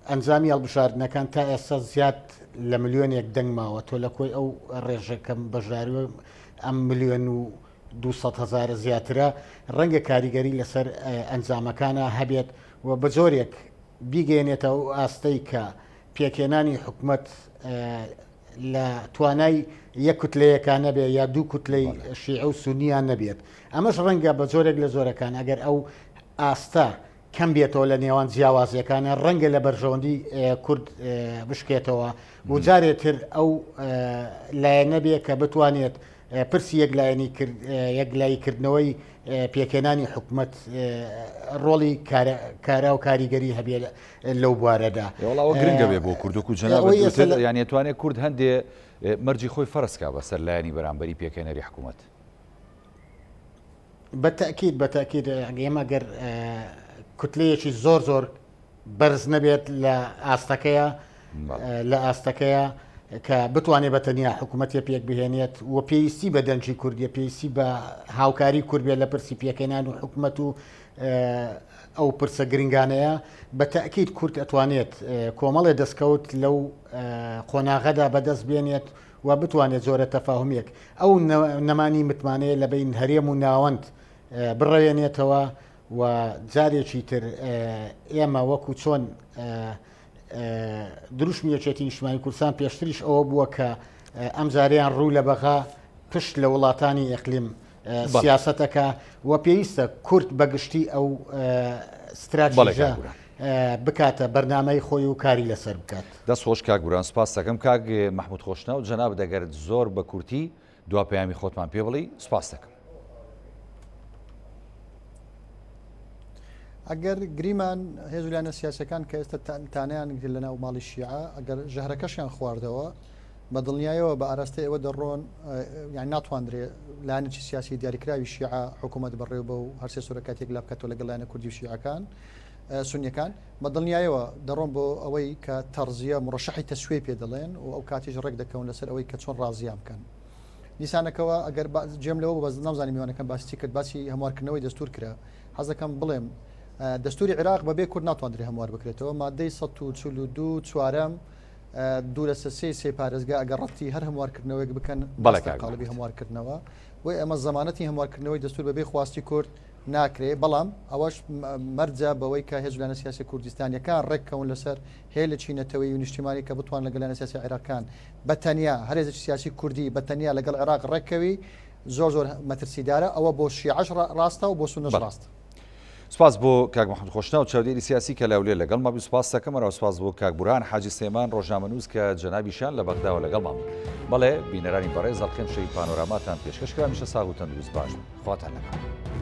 ئەنجامی هەڵبژاردنەکان تا ئێستا زیاد لە ملیۆنێک دەنگ ماوە تۆ لە کۆی ئەو ڕێژەکەم بەژاریوە ئەم ملیۆن و 200,000 زیاترە ڕەنگە کاریگەری لەسەر ئەنجامەکانە هەبێت و بە جۆرێک بیگەێنێتە ئەو ئاستەی کە پێکێنانی حکوومەت لە توانای یەک کوتلەیەکان نەبێت یا دوو کوتلەی شیعە و سونیان نەبێت ئەمەش ڕەنگە بە جۆرێک لە زۆرەکان ئەگەر ئەو ئاستە کەم بێتەوە لە نێوان جیاوازیەکانە ڕەنگە لە بەرژەوەندی کورد بشکێتەوە و جارێتتر ئەو لایە نەبێ کە بتوانێت پرسی یەکلاییکردنەوەی پێکێنانی حکوومەت ڕۆڵی کارا و کاریگەری هەبێ لەو بوارەدا وڵاوە گرنگە بێ بۆ کوردک و جەناب یان توانێت کورد هەندێ مەرجی خۆی فەرسکا بەسەر لایەنی بەرامبەری پێکێنەری حکوومەت بەتەکید ئێمە گەر کوتلەیەکی زۆر بەرز نەبێت لە ئاستەکەیە کە بتوانێت بەتەنیا حکوومەتی پێک بهێنێت و پێویستی بە دەنجی کوردیە پێویستی بە هاوکاری کورد بێت لە پرسی پێکێنان و حکوومەت و ئەو پرسە گرنگانەیە بە تەکید کورد ئەتوانێت کۆمەڵێ دەستکەوت لەو قۆناغەدا بەدەست بێنێت و بتوانێت زۆرە تەفاهمێک ئەو نەمانی متمانەیە لە بین هەرێم و ناوەند بڕێنێتەوە و جارێکی تر ئێمە وەکو چۆن دروشمیەکێتی نیشتیمانی کوردستان پێشتریش ئەوە بووە کە ئەم جاریان ڕوو لە بەغا پشت لە وڵاتانی ئەقلیم سیاسەتەکە و پێویستە کورد بەگشتی ئەو استراتیژە بکاتە بەرنامەی خۆی و کاری لەسەر بکات. دەست خۆش کاک گوران سپاس دەکەم کاک محمود خۆشنە و جەناب دەگەرت زۆر بە کورتی دوا پەیامی خۆتمان پێ بڵی سپاس دەکەم. ئەگەر گریمان هێزولیانە سیاسەکان کە ئێستا تانیان لە ناو ماڵی شیعە ئەگەر ژەهرەکەشیان خواردەوە بە دڵنیایەوە بە ئاراستی ئەوە دەڕۆن یان ناتوانرێ لایەنێکی سیاسی دیاریکراوی شیعە حکوومەت بەڕێوە بە و هەرسێ سوورەکاتێک لا بکاتەوە لەگەڵ لایەنە کوردی و شیعەکان سونیەکان بە دڵنیایەوە دەڕۆن بۆ ئەوەی کە تەرزیە مڕەشەحی تەسوێ پێ دەڵێن و ئەو کاتیش ڕێک دەکەون لەسەر ئەوەی کە چۆن ڕازیان بکەن دیسانەکەەوە ئەگەر جێم لەوە بە نامزانانی میوانەکەم باسی کرد باسی هەموارکردنەوەی دەستور کرا حەزەکەم بڵێم دەستوری عێراق بەبێ کورد ناتوانێت هەموار بکرێتەوە مادەی 142 چوارەم دوو لە سێ پارێزگا ئەگەر ڕەتی هەر هەموارکردنەوەیک بکەن قاڵبی هەموارکردنەوە و ئەمە زەمانەتی هەموارکردنەوەی دەستور بەبێ خواستی کورد ناکرێ بەڵام ئەوەش مەرجە بەوەی کە هێزولیانە سیاسی کوردستانیەکان ڕێککەون لەسەر هەیە لە چینەتەوەی و نیشتیمانی کە بتوان لەگەڵیانە سیاسی عێراقان بەتەنیا هەرێزی سیاسی کوردی بەتەنیا لەگەڵ عێراق ڕێکەوی زۆر مەترسیدارە ئەوە بۆ شیعەش ڕاستە و بۆ سونەش ڕاستە. سپاس بۆ کاک محمود خۆشنە و چاودێری سیاسی کە لاولێ لەگەڵ ما سپاس دەکەمەوە سپاس بۆ کاک بورهان حاجی سلێمان ڕۆژنامەنووس کە جەنابیشان لە بەغداوە لەگەڵ مام بەڵێ بینەرانی بەڕێز ئەڵقێن شەوی پانۆراماتان پێشکەشکرا میشە ساغ و تەندروست باش خواتان لەگەڵ.